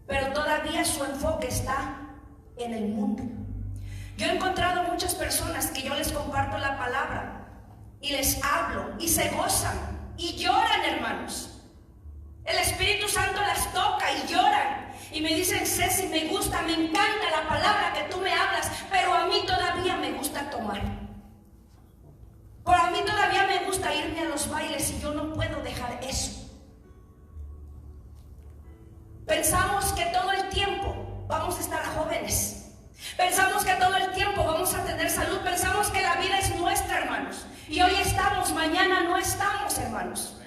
pero todavía su enfoque está en el mundo. Yo he encontrado muchas personas que yo les comparto la palabra y les hablo y se gozan y lloran, hermanos. El Espíritu Santo las toca y lloran. Y me dicen: Ceci, me gusta, me encanta la palabra que tú me hablas, pero a mí todavía me gusta tomar. Por a mí todavía me gusta irme a los bailes y yo no puedo dejar eso. Pensamos que todo el tiempo vamos a estar jóvenes. Pensamos que todo el tiempo vamos a tener salud. Pensamos que la vida es nuestra, hermanos. Y hoy estamos, mañana no estamos, hermanos.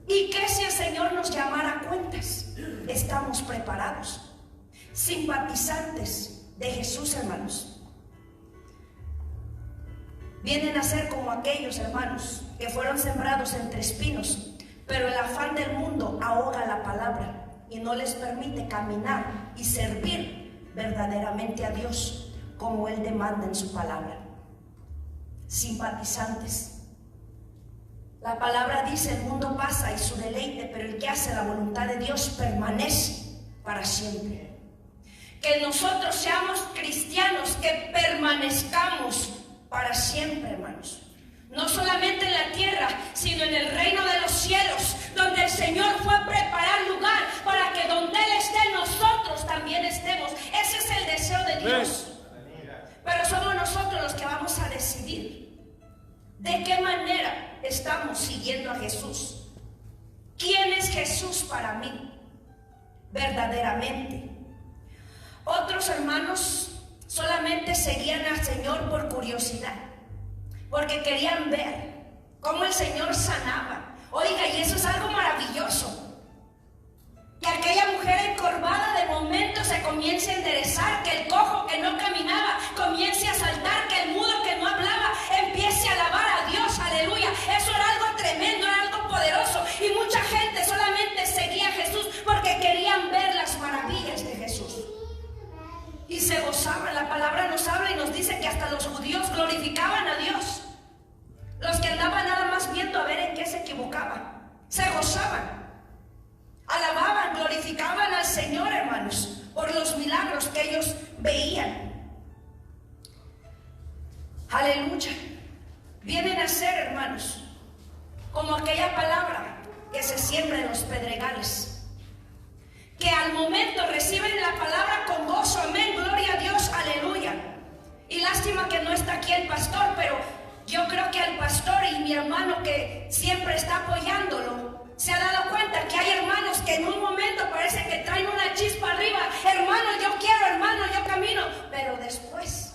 ¿Y qué si el Señor nos llamara a cuentas? Estamos preparados. Simpatizantes de Jesús, hermanos. Vienen a ser como aquellos, hermanos, que fueron sembrados entre espinos, pero el afán del mundo ahoga la palabra y no les permite caminar y servir verdaderamente a Dios como Él demanda en su palabra. Simpatizantes. La palabra dice: el mundo pasa y su deleite, pero el que hace la voluntad de Dios permanece para siempre. Que nosotros seamos cristianos, que permanezcamos para siempre, hermanos. No solamente en la tierra, sino en el reino de los cielos, donde el Señor fue a preparar lugar para que donde Él esté, nosotros también estemos. Ese es el deseo de Dios. Pero somos nosotros los que vamos a decidir de qué manera estamos siguiendo a Jesús? ¿Quién es Jesús para mí? Verdaderamente. Otros hermanos solamente seguían al Señor por curiosidad, porque querían ver cómo el Señor sanaba. Oiga, y eso es algo maravilloso. Que aquella mujer encorvada de momento se comience a enderezar, que el cojo que no caminaba comience a saltar, que el mudo que no hablaba empiece a alabar a Dios, aleluya. Eso era algo tremendo, era algo poderoso, y mucha gente solamente seguía a Jesús porque querían ver las maravillas de Jesús y se gozaban. La palabra nos habla y nos dice que hasta los judíos glorificaban a Dios. Los que andaban nada más viendo a ver en qué se equivocaban, se gozaban, alababan, glorificaban al Señor, hermanos, por los milagros que ellos veían. Aleluya. Vienen a ser, hermanos, como aquella palabra que se siembra en los pedregales, que al momento reciben la palabra con gozo. Amén, gloria a Dios, aleluya. Y lástima que no está aquí el pastor, pero yo creo que el pastor y mi hermano que siempre está apoyándolo se ha dado cuenta que hay hermanos que en un momento parece que traen una chispa arriba. Hermano, yo quiero, hermano, yo camino. Pero después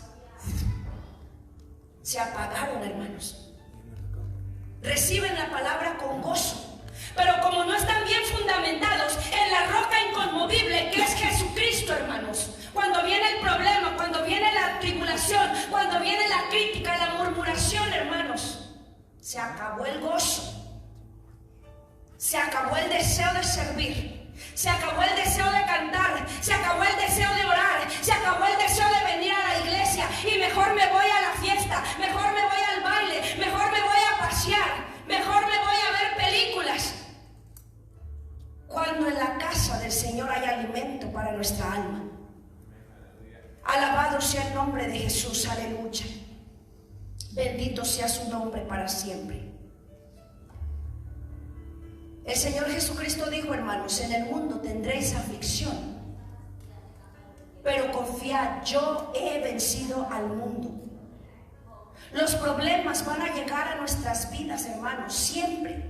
se apagaron, hermanos. Reciben la palabra con gozo, pero como no están bien fundamentados en la roca inconmovible que es Jesucristo, hermanos, cuando viene el problema, cuando viene la tribulación, cuando viene la crítica, la murmuración, hermanos, se acabó el gozo. Se acabó el deseo de servir, se acabó el deseo de cantar, se acabó el deseo de orar, se acabó el deseo de venir a la iglesia, y mejor me voy a la fiesta, mejor me voy al baile, mejor me voy a pasear, mejor me voy a ver películas. Cuando en la casa del Señor hay alimento para nuestra alma. Alabado sea el nombre de Jesús, aleluya. Bendito sea su nombre para siempre. El Señor Jesucristo dijo, hermanos, en el mundo tendréis aflicción, pero confiad, yo he vencido al mundo. Los problemas van a llegar a nuestras vidas, hermanos, siempre.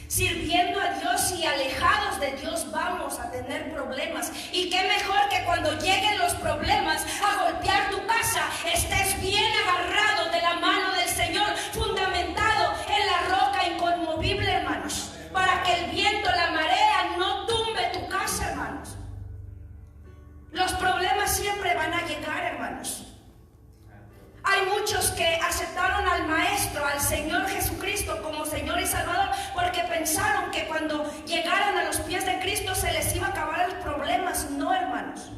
Sirviendo a Dios y alejados de Dios vamos a tener problemas. Y qué mejor que cuando lleguen los problemas a golpear tu casa, estés bien agarrado de la mano del Señor, fundamentado en la roca inconmovible, hermanos, para que el viento, la marea no tumbe tu casa, hermanos. Los problemas siempre van a llegar, hermanos. Hay muchos que aceptaron al Maestro, al Señor Jesucristo como Señor y Salvador, porque pensaron que cuando llegaran a los pies de Cristo se les iba a acabar los problemas. No, hermanos.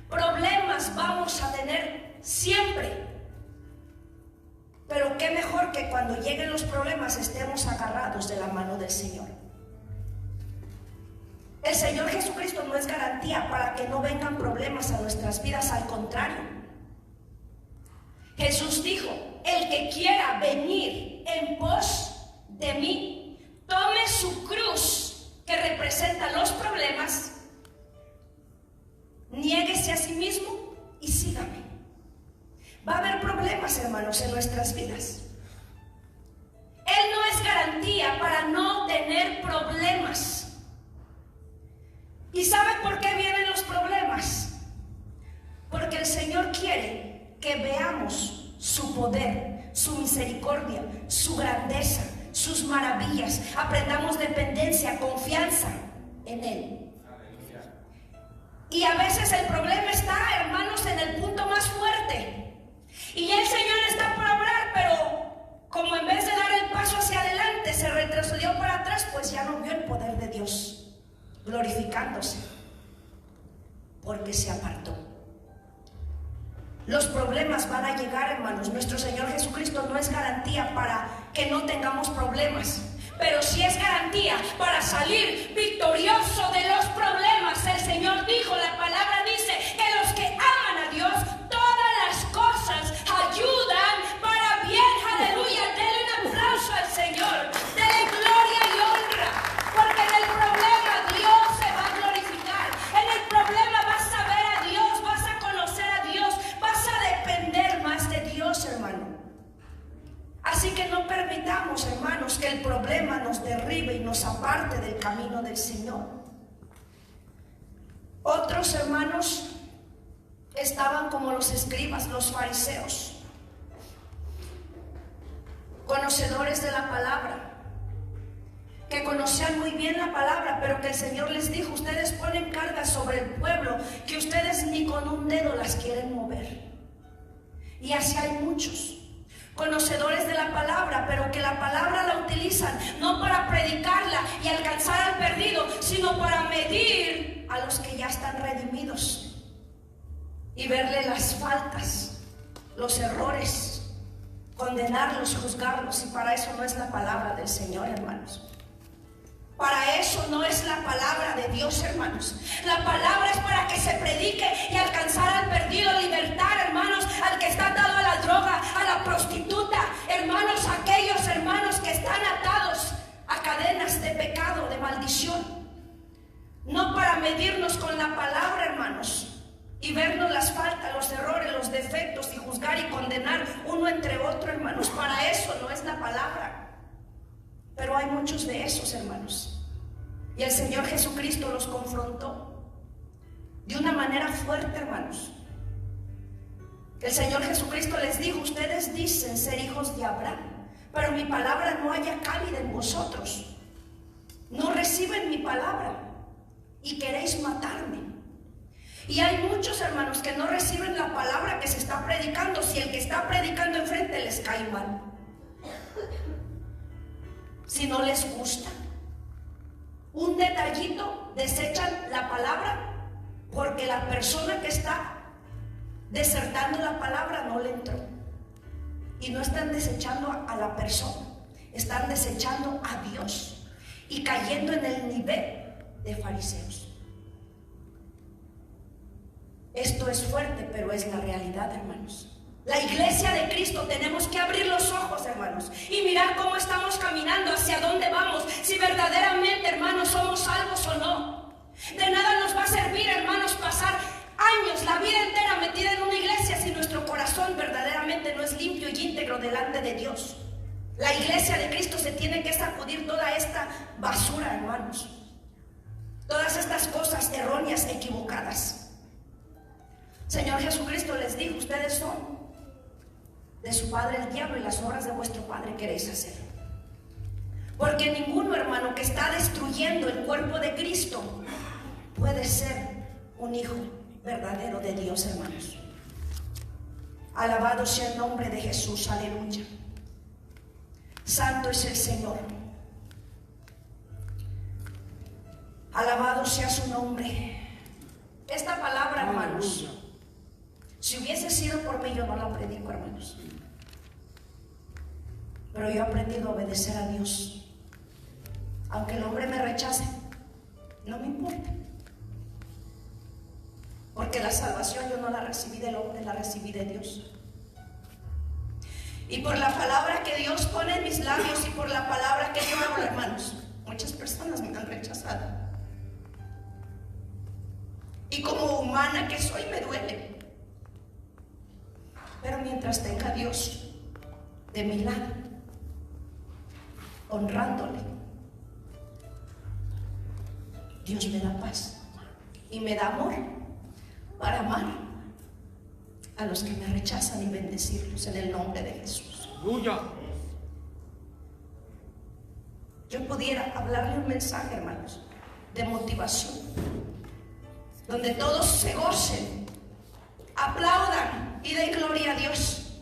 Problemas vamos a tener siempre. Pero qué mejor que cuando lleguen los problemas estemos agarrados de la mano del Señor. El Señor Jesucristo no es garantía para que no vengan problemas a nuestras vidas, al contrario. Jesús dijo, el que quiera venir en pos de mí, tome su cruz que representa los problemas, niéguese a sí mismo y sígame. Va a haber problemas, hermanos, en nuestras vidas. Él no es garantía para no tener problemas. ¿Y sabe por qué vienen los problemas? Porque el Señor quiere que veamos su poder, su misericordia, su grandeza, sus maravillas. Aprendamos dependencia, confianza en Él. Y a veces el problema está, hermanos, en el punto más fuerte. Y el Señor está por obrar, pero como en vez de dar el paso hacia adelante, se retrocedió para atrás, pues ya no vio el poder de Dios glorificándose, porque se apartó. Los problemas van a llegar, hermanos. Nuestro Señor Jesucristo no es garantía para que no tengamos problemas, pero sí es garantía para salir victorioso de los problemas. El Señor dijo, la palabra dice que los que aman a Dios, todas las cosas ayudan para bien. Aleluya, denle un aplauso al Señor, denle gloria y honra, porque en el problema Dios se va a glorificar. En el problema vas a ver a Dios, vas a conocer a Dios, vas a depender más de Dios, hermano. Así que no permitamos, hermanos, que el problema nos derribe y nos aparte del camino del Señor. Otros hermanos estaban como los escribas, los fariseos, conocedores de la palabra, que conocían muy bien la palabra, pero que el Señor les dijo: ustedes ponen cargas sobre el pueblo que ustedes ni con un dedo las quieren mover. Y así hay muchos conocedores de la palabra, pero que la palabra la utilizan no para predicarla y alcanzar al perdido, sino para medir a los que ya están redimidos y verle las faltas, los errores, condenarlos, juzgarlos. Y para eso no es la palabra del Señor, hermanos. Para eso no es la palabra de Dios, hermanos. La palabra es para que se predique y alcanzar al perdido, libertar, hermanos, al que está atado a la droga, a la prostituta, hermanos, aquellos hermanos que están atados a cadenas de pecado, de maldición. No para medirnos con la palabra, hermanos, y vernos las faltas, los errores, los defectos, y juzgar y condenar uno entre otro, hermanos. Para eso no es la palabra. Pero hay muchos de esos, hermanos, y el Señor Jesucristo los confrontó de una manera fuerte, hermanos. El Señor Jesucristo les dijo: ustedes dicen ser hijos de Abraham, pero mi palabra no haya cabida en vosotros. No reciben mi palabra y queréis matarme. Y hay muchos, hermanos, que no reciben la palabra que se está predicando, si el que está predicando enfrente les cae mal, si no les gusta. Un detallito, desechan la palabra porque la persona que está desertando la palabra no le entró. Y no están desechando a la persona, están desechando a Dios y cayendo en el nivel de fariseos. Esto es fuerte, pero es la realidad, hermanos. La iglesia de Cristo tenemos que abrir los ojos, hermanos, y mirar cómo estamos caminando, hacia dónde vamos, si verdaderamente, hermanos, somos salvos o no. De nada nos va a servir, hermanos, pasar años, la vida entera metida en una iglesia si nuestro corazón verdaderamente no es limpio y íntegro delante de Dios. La iglesia de Cristo se tiene que sacudir toda esta basura, hermanos, todas estas cosas erróneas, equivocadas. Señor Jesucristo les dijo: ustedes son de su padre el diablo, y las obras de vuestro padre queréis hacer. Porque ninguno, hermano, que está destruyendo el cuerpo de Cristo puede ser un hijo verdadero de Dios, hermanos. Alabado sea el nombre de Jesús, aleluya. Santo es el Señor. Alabado sea su nombre. Esta palabra, hermanos, si hubiese sido por mí, yo no la predico, hermanos. Pero yo he aprendido a obedecer a Dios. Aunque el hombre me rechace, no me importa. Porque la salvación yo no la recibí del hombre, la recibí de Dios. Y por la palabra que Dios pone en mis labios y por la palabra que yo hablo, hermanos, muchas personas me han rechazado. Y como humana que soy, me duele. Pero mientras tenga a Dios de mi lado, honrándole, Dios me da paz y me da amor para amar a los que me rechazan y bendecirlos en el nombre de Jesús. Yo pudiera hablarle un mensaje, hermanos, de motivación, donde todos se gocen, aplaudan y den gloria a Dios.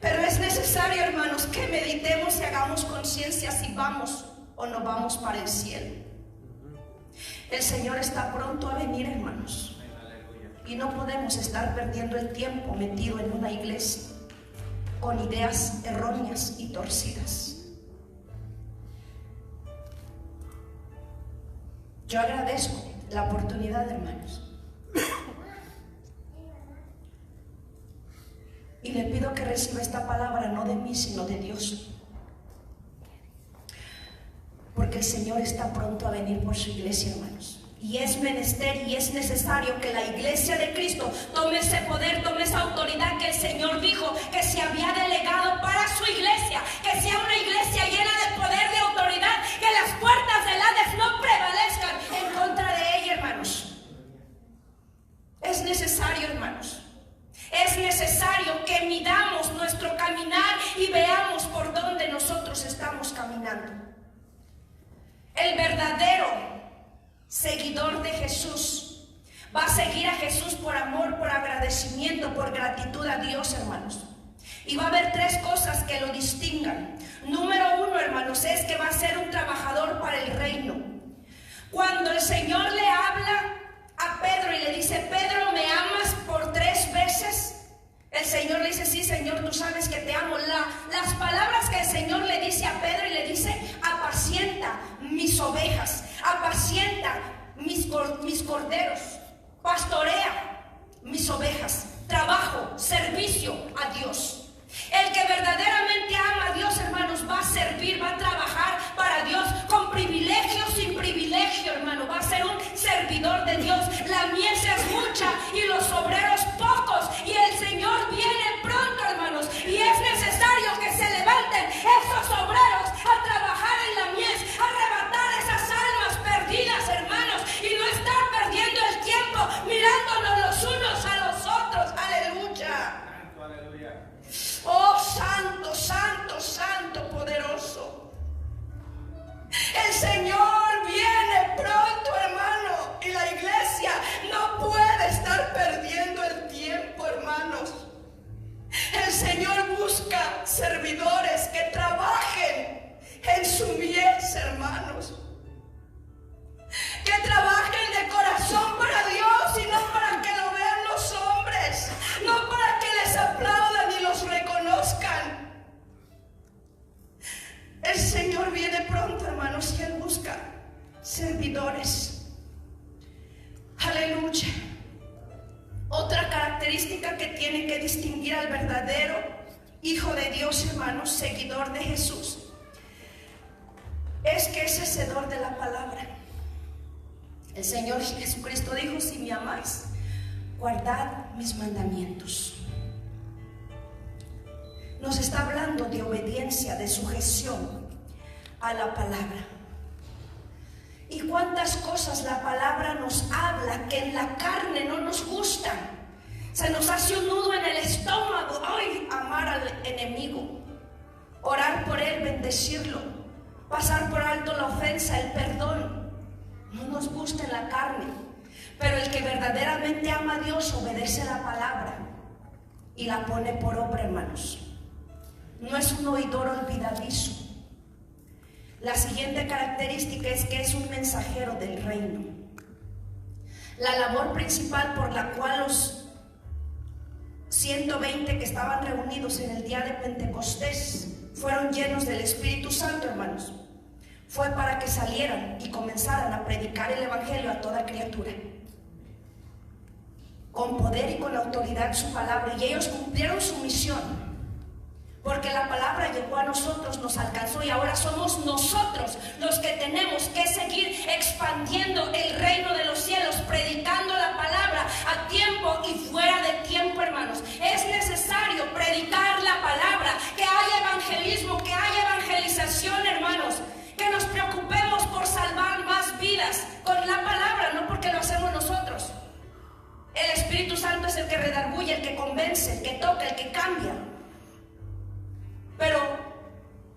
Pero es necesario, hermanos, que meditemos y hagamos conciencia si vamos o no vamos para el cielo. El Señor está pronto a venir, hermanos, y no podemos estar perdiendo el tiempo metido en una iglesia con ideas erróneas y torcidas. Yo agradezco la oportunidad, hermanos, y le pido que reciba esta palabra no de mí, sino de Dios, porque el Señor está pronto a venir por su iglesia, hermanos. Y es menester y es necesario que la iglesia de Cristo tome ese poder, tome esa autoridad que el Señor dijo que se había delegado para su iglesia, que sea una iglesia El verdadero seguidor de Jesús va a seguir a Jesús por amor, por agradecimiento, por gratitud a Dios, hermanos. Y va a haber tres cosas que lo distingan. Número uno, hermanos, es que va a ser un trabajador para el reino. Cuando el Señor le habla a Pedro y le dice: Pedro, ¿me amas? Por 3 veces, el Señor le dice: sí, Señor, tú sabes que te amo. Las palabras que el Señor le dice a Pedro, y le dice: apacienta mis ovejas, apacienta mis corderos, pastorea mis ovejas, trabajo, servicio a Dios. El que verdaderamente ama a Dios, hermanos, va a servir, va a trabajar para Dios con privilegio, sin privilegio, hermano. Va a ser un servidor de Dios. La mies es mucha y los obreros pocos, y el Señor viene pronto, hermanos, y es necesario que se levanten esos obreros a trabajar en la mies, a arrebatar esas almas perdidas, hermanos, y no estar perdiendo el tiempo mirándonos los unos a los otros. Aleluya. Oh, santo, santo, santo, poderoso. El Señor viene pronto, hermano, y la iglesia no puede estar perdiendo el tiempo, hermanos. El Señor busca servidores que trabajen en su mies, hermanos. Que trabajen de corazón para Dios y no para que lo vean los hombres, no para que les aplaudan y los reconozcan. El Señor viene pronto, hermanos, y Él busca servidores. Aleluya. Otra característica que tiene que distinguir al verdadero Hijo de Dios, hermanos, seguidor de Jesús, es que es hacedor de la palabra. El Señor Jesucristo dijo: si me amáis, guardad mis mandamientos. Nos está hablando de obediencia, de sujeción a la palabra. Y cuántas cosas la palabra nos habla que en la carne no nos gustan. Se nos hace un nudo en el estómago. Ay, amar al enemigo, orar por él, bendecirlo, pasar por alto la ofensa, el perdón. No nos gusta en la carne, pero el que verdaderamente ama a Dios obedece la palabra y la pone por obra, hermanos. No es un oidor olvidadizo. La siguiente característica es que es un mensajero del reino. La labor principal por la cual los 120 que estaban reunidos en el día de Pentecostés fueron llenos del Espíritu Santo, hermanos, fue para que salieran y comenzaran a predicar el evangelio a toda criatura, con poder y con autoridad su palabra. Y ellos cumplieron su misión, porque la palabra llegó a nosotros, nos alcanzó, y ahora somos nosotros los que tenemos que seguir expandiendo el reino de los cielos, predicando la palabra a tiempo y fuera de tiempo, hermanos. Es necesario predicar la palabra, que haya evangelismo, que haya evangelización, hermanos. Que nos preocupemos por salvar más vidas con la palabra, no porque lo hacemos nosotros. El Espíritu Santo es el que redarguye, el que convence, el que toca, el que cambia. Pero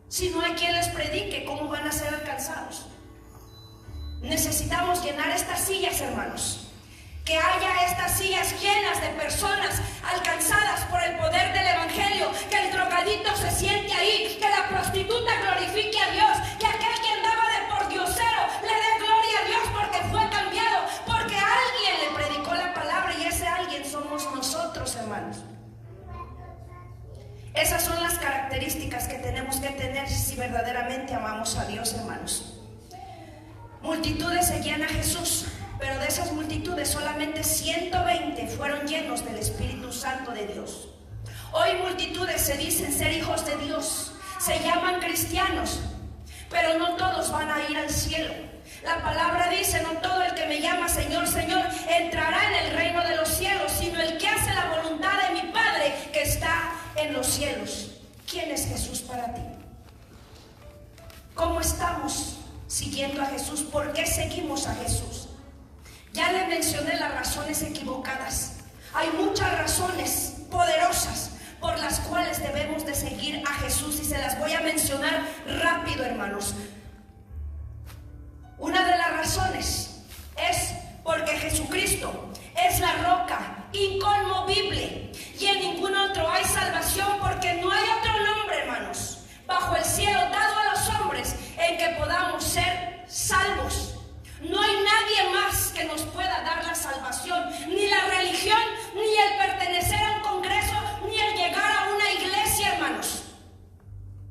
si no hay quien les predique, ¿cómo van a ser alcanzados? Necesitamos llenar estas sillas, hermanos. Que haya estas sillas llenas de personas alcanzadas por el poder del evangelio. Que el drogadito se siente ahí, que la prostituta glorifique a Dios, que aquel que andaba de pordiosero le dé gloria a Dios porque fue cambiado, porque alguien le predicó la palabra, y ese alguien somos nosotros, hermanos. Esas son las características que tenemos que tener si verdaderamente amamos a Dios, hermanos. Multitudes seguían a Jesús, pero de esas multitudes solamente 120 fueron llenos del Espíritu Santo de Dios. Hoy multitudes se dicen ser hijos de Dios, se llaman cristianos, pero no todos van a ir al cielo. La palabra dice: no todo el que me llama Señor, Señor entrará en el reino de los cielos, sino el que hace la voluntad de mi Padre que está en los cielos. ¿Quién es Jesús para ti? ¿Cómo estamos siguiendo a Jesús? ¿Por qué seguimos a Jesús? Ya le mencioné las razones equivocadas. Hay muchas razones poderosas por las cuales debemos de seguir a Jesús, y se las voy a mencionar rápido, hermanos. otro hay salvación, porque no hay otro nombre, hermanos, bajo el cielo dado a los hombres en que podamos ser salvos. No hay nadie más que nos pueda dar la salvación, ni la religión, ni el pertenecer a un congreso, ni el llegar a una iglesia, hermanos,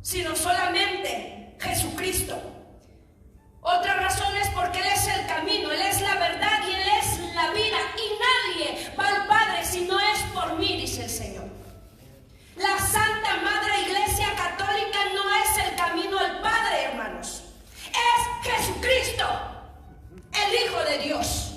sino solamente Jesucristo. Otra razón es porque Él es el camino, Él es la verdad y Él es la vida, y nadie va al Padre si no es por mí, dice el Señor. La Santa Madre Iglesia Católica no es el camino al Padre, hermanos, es Jesucristo, el Hijo de Dios.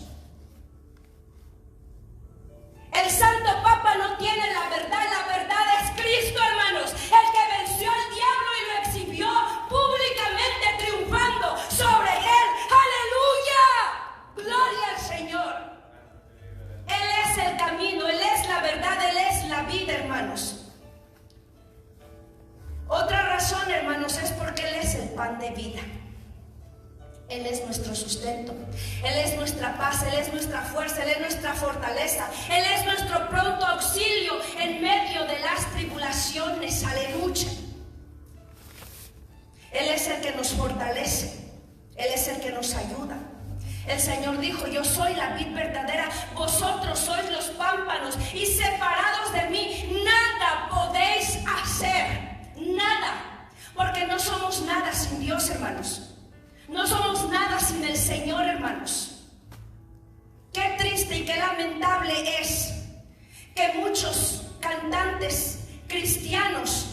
El Santo Papa no tiene la verdad es Cristo, hermanos, el que venció al diablo y lo exhibió públicamente triunfando sobre él. ¡Aleluya! ¡Gloria al Señor! Él es el camino, Él es la verdad, Él es la vida, hermanos. Otra razón, hermanos, es porque Él es el pan de vida. Él es nuestro sustento, Él es nuestra paz, Él es nuestra fuerza, Él es nuestra fortaleza, Él es nuestro pronto auxilio en medio de las tribulaciones. Aleluya. Él es el que nos fortalece, Él es el que nos ayuda. El Señor dijo: yo soy la vid verdadera, vosotros sois los pámpanos, y separados de mí nada podéis hacer, nada, porque no somos nada sin Dios, hermanos. No somos nada sin el Señor, hermanos. Qué triste y qué lamentable es que muchos cantantes cristianos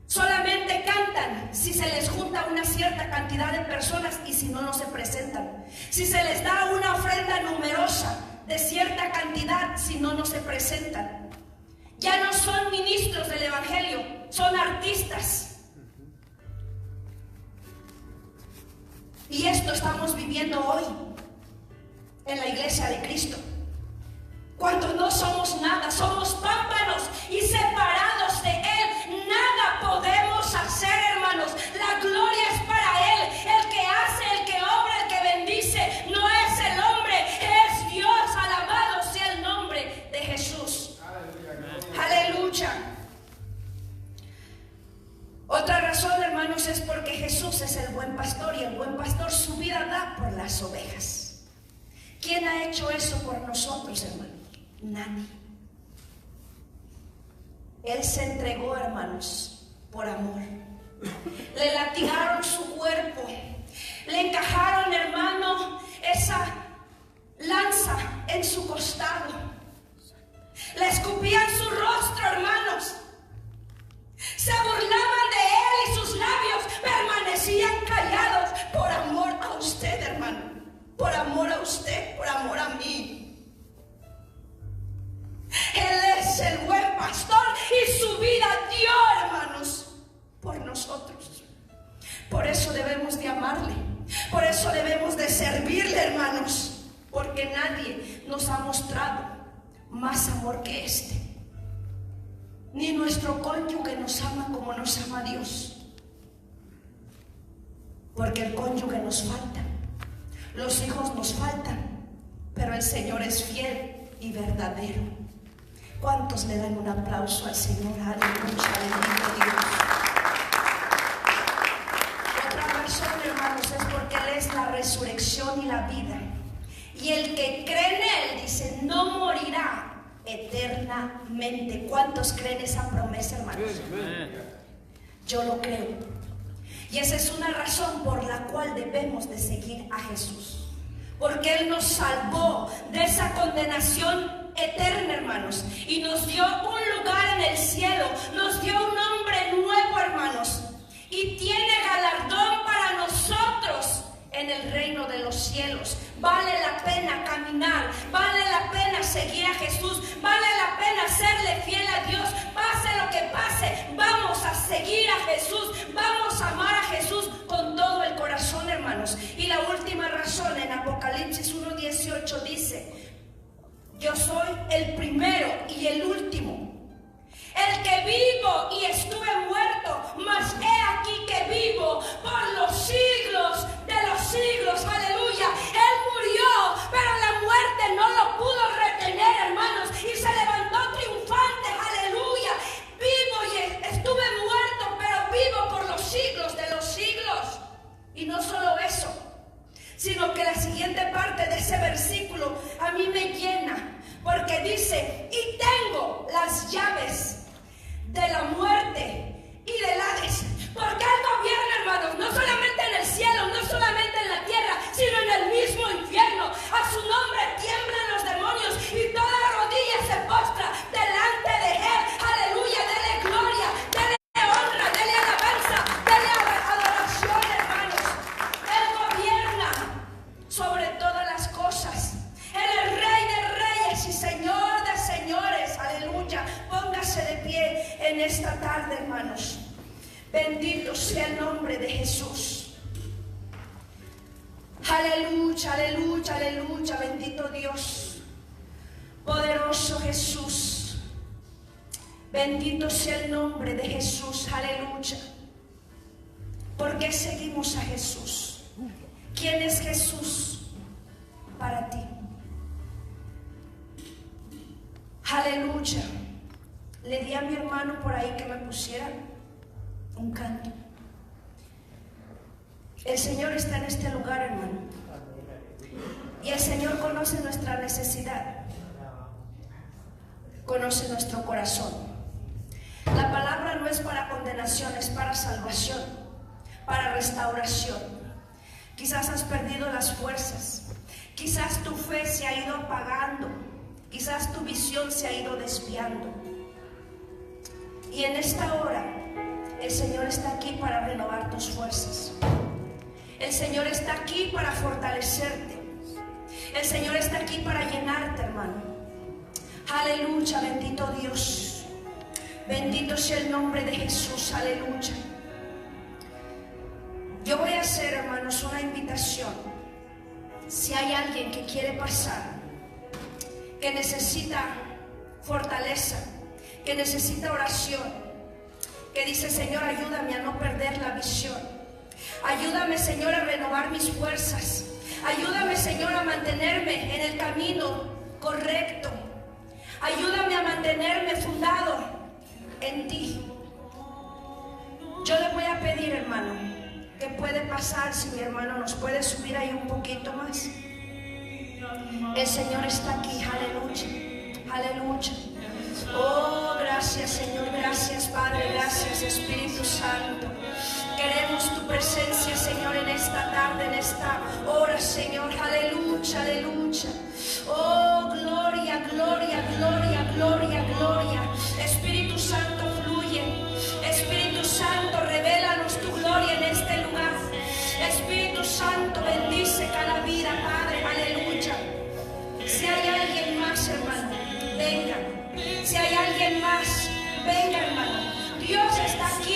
solamente cantan si se les junta una cierta cantidad de personas, y si no, no se presentan. Si se les da una ofrenda numerosa de cierta cantidad, si no, no se presentan. Ya no son ministros del Evangelio, son artistas. Y esto estamos viviendo hoy en la iglesia de Cristo. Cuando no somos nada, somos pámpanos, y separados de Él nada podemos hacer, hermanos. La gloria es para Él, el que hace, el que obra, el que bendice. No es el hombre, es Dios. Alabado sea el nombre de Jesús. Aleluya. Otra razón, hermanos, es porque Jesús es el buen pastor, y el buen pastor su vida da por las ovejas. ¿Quién ha hecho eso por nosotros, hermanos? Nadie. Él se entregó, hermanos, por amor. Le latigaron su cuerpo, le encajaron, hermano, esa lanza en su costado, le escupían su rostro, hermanos. Se burlaban de Él y sus labios permanecían callados por amor a usted, hermano. Por amor a usted, por amor a mí. Él es el buen pastor y su vida dio, hermanos, por nosotros. Por eso debemos de amarle. Por eso debemos de servirle, hermanos. Porque nadie nos ha mostrado más amor que este. Ni nuestro cónyuge nos ama como nos ama Dios. Porque el cónyuge nos falta, los hijos nos faltan, pero el Señor es fiel y verdadero. ¿Cuántos le dan un aplauso al Señor? Aleluya, bendito Dios. Otra razón, hermanos, es porque Él es la resurrección y la vida. Y el que cree en Él, dice, no morirá eternamente. ¿Cuántos creen esa promesa, hermanos? Yo lo creo. Y esa es una razón por la cual debemos de seguir a Jesús, porque Él nos salvó de esa condenación eterna, hermanos, y nos dio un lugar en el cielo, nos dio un nombre nuevo, hermanos, y tiene galardón para nosotros en el reino de los cielos. Vale la pena caminar, vale la pena seguir a Jesús, vale la pena serle fiel a Dios. Pase lo que pase, vamos a seguir a Jesús, vamos a amar a Jesús con todo el corazón, hermanos. Y la última razón, en Apocalipsis 1:18 dice: yo soy el primero y el último, el que vivo y estuve muerto, mas he aquí que vivo por los siglos de los siglos. Aleluya. Él murió, pero la muerte no lo pudo retener, hermanos, y se levantó triunfante. Aleluya. en esta tarde, hermanos. Bendito sea el nombre de Jesús. Aleluya, aleluya, aleluya. Bendito Dios. Poderoso Jesús. Bendito sea el nombre de Jesús. Aleluya. ¿Por qué seguimos a Jesús? ¿Quién es Jesús para ti? Aleluya. Le di a mi hermano por ahí que me pusiera un canto. El Señor está en este lugar, hermano. Y el Señor conoce nuestra necesidad. Conoce nuestro corazón. La palabra no es para condenación, es para salvación, para restauración. Quizás has perdido las fuerzas. Quizás tu fe se ha ido apagando. Quizás tu visión se ha ido desviando. Y en esta hora, el Señor está aquí para renovar tus fuerzas. El Señor está aquí para fortalecerte. El Señor está aquí para llenarte, hermano. Aleluya, bendito Dios. Bendito sea el nombre de Jesús. Aleluya. Yo voy a hacer, hermanos, una invitación. Si hay alguien que quiere pasar, que necesita fortaleza, que necesita oración, que dice: Señor, ayúdame a no perder la visión. Ayúdame, Señor, a renovar mis fuerzas. Ayúdame, Señor, a mantenerme en el camino correcto. Ayúdame a mantenerme fundado en ti. Yo le voy a pedir, hermano, que puede pasar, si mi hermano nos puede subir ahí un poquito más. El Señor está aquí. Aleluya, aleluya. Oh, gracias, Señor, gracias, Padre, gracias, Espíritu Santo. Queremos tu presencia, Señor, en esta tarde, en esta hora, Señor. Aleluya, aleluya. Oh, gloria, gloria, gloria, gloria, gloria. Espíritu Santo, fluye. Espíritu Santo, revélanos tu gloria en este lugar. Espíritu Santo, bendice cada vida, Padre. Aleluya. Si hay alguien más, hermano, venga. Si hay alguien más, venga, hermano. Dios está aquí.